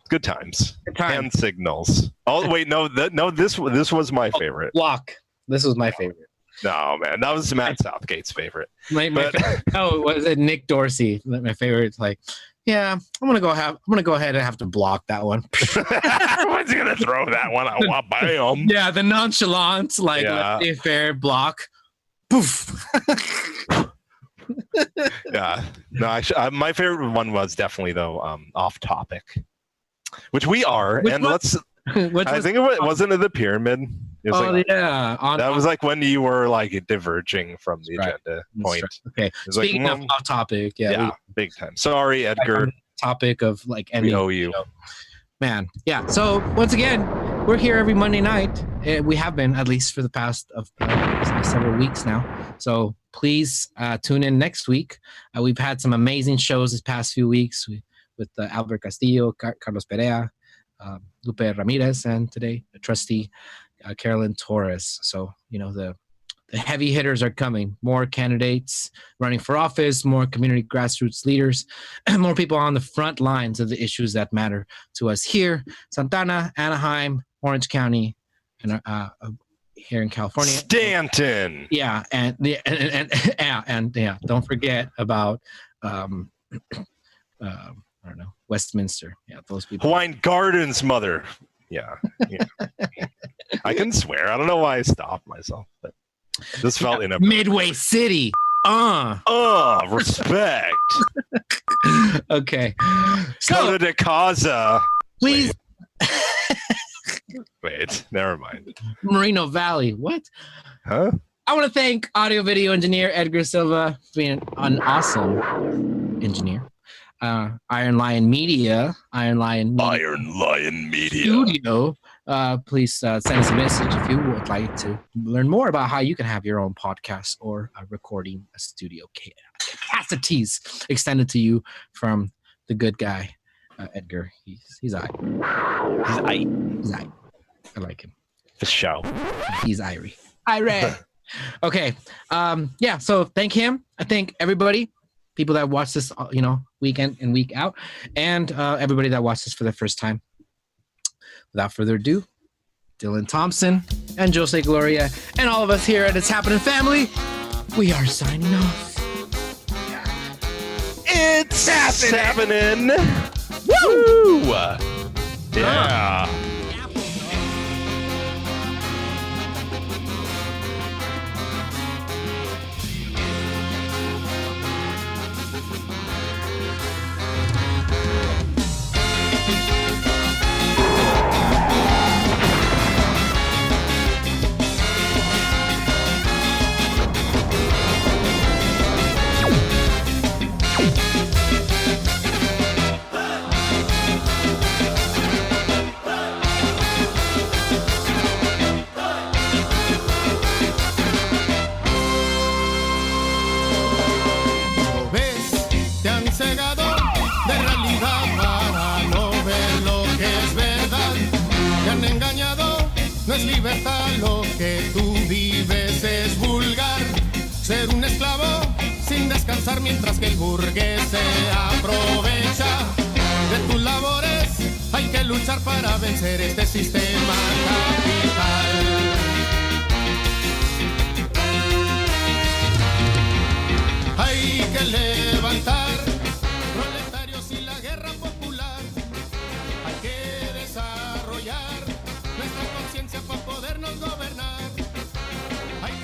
Good times. Hand signals. Oh wait, this was my favorite. Block. This was my favorite. No man, that was Matt Southgate's favorite. Was it Nick Dorsey? My favorite. It's like, yeah, I'm gonna go ahead and have to block that one. When's he gonna throw that one out? Bam. Yeah, the nonchalance, fair block. Poof. Yeah. No, my favorite one was definitely though off topic. Which we are, I think it wasn't it the pyramid. It was that was like when you were diverging from the agenda point. Right. Okay. Speaking of off topic, big time. Sorry, Edgar. Topic of we owe you, man. Yeah. So once again, we're here every Monday night. We have been at least for the past of several weeks now. So please tune in next week. We've had some amazing shows this past few weeks. With Albert Castillo, Carlos Perea, Lupe Ramirez, and today the trustee Carolyn Torres. So the heavy hitters are coming. More candidates running for office, more community grassroots leaders, more people on the front lines of the issues that matter to us here, Santana, Anaheim, Orange County, and here in California, Stanton. Yeah, and don't forget about. I don't know, Westminster. Yeah, those people. Hawaiian Gardens, mother. Yeah. I can swear. I don't know why I stopped myself, but this felt inappropriate. Midway City. Respect. Okay. Go So to Casa. please, Wait, never mind. Moreno Valley. What? Huh? I want to thank audio video engineer Edgar Silva for being an awesome engineer. Iron Lion Media Studio. Please send us a message if you would like to learn more about how you can have your own podcast or a recording studio capacities extended to you from the good guy, Edgar. He's aight. He's aight. I like him. The show. He's Irie. Okay. Yeah. So thank him. I thank everybody, people that watch this, week in and week out, and everybody that watched this for the first time. Without further ado, Dylan Thompson and Jose Gloria and all of us here at It's Happening family, we are signing off. It's happening. Woo! Yeah. Es libertad, lo que tú vives es vulgar. Ser un esclavo sin descansar mientras que el burgués se aprovecha de tus labores. Hay que luchar para vencer este sistema capital. Hay que leer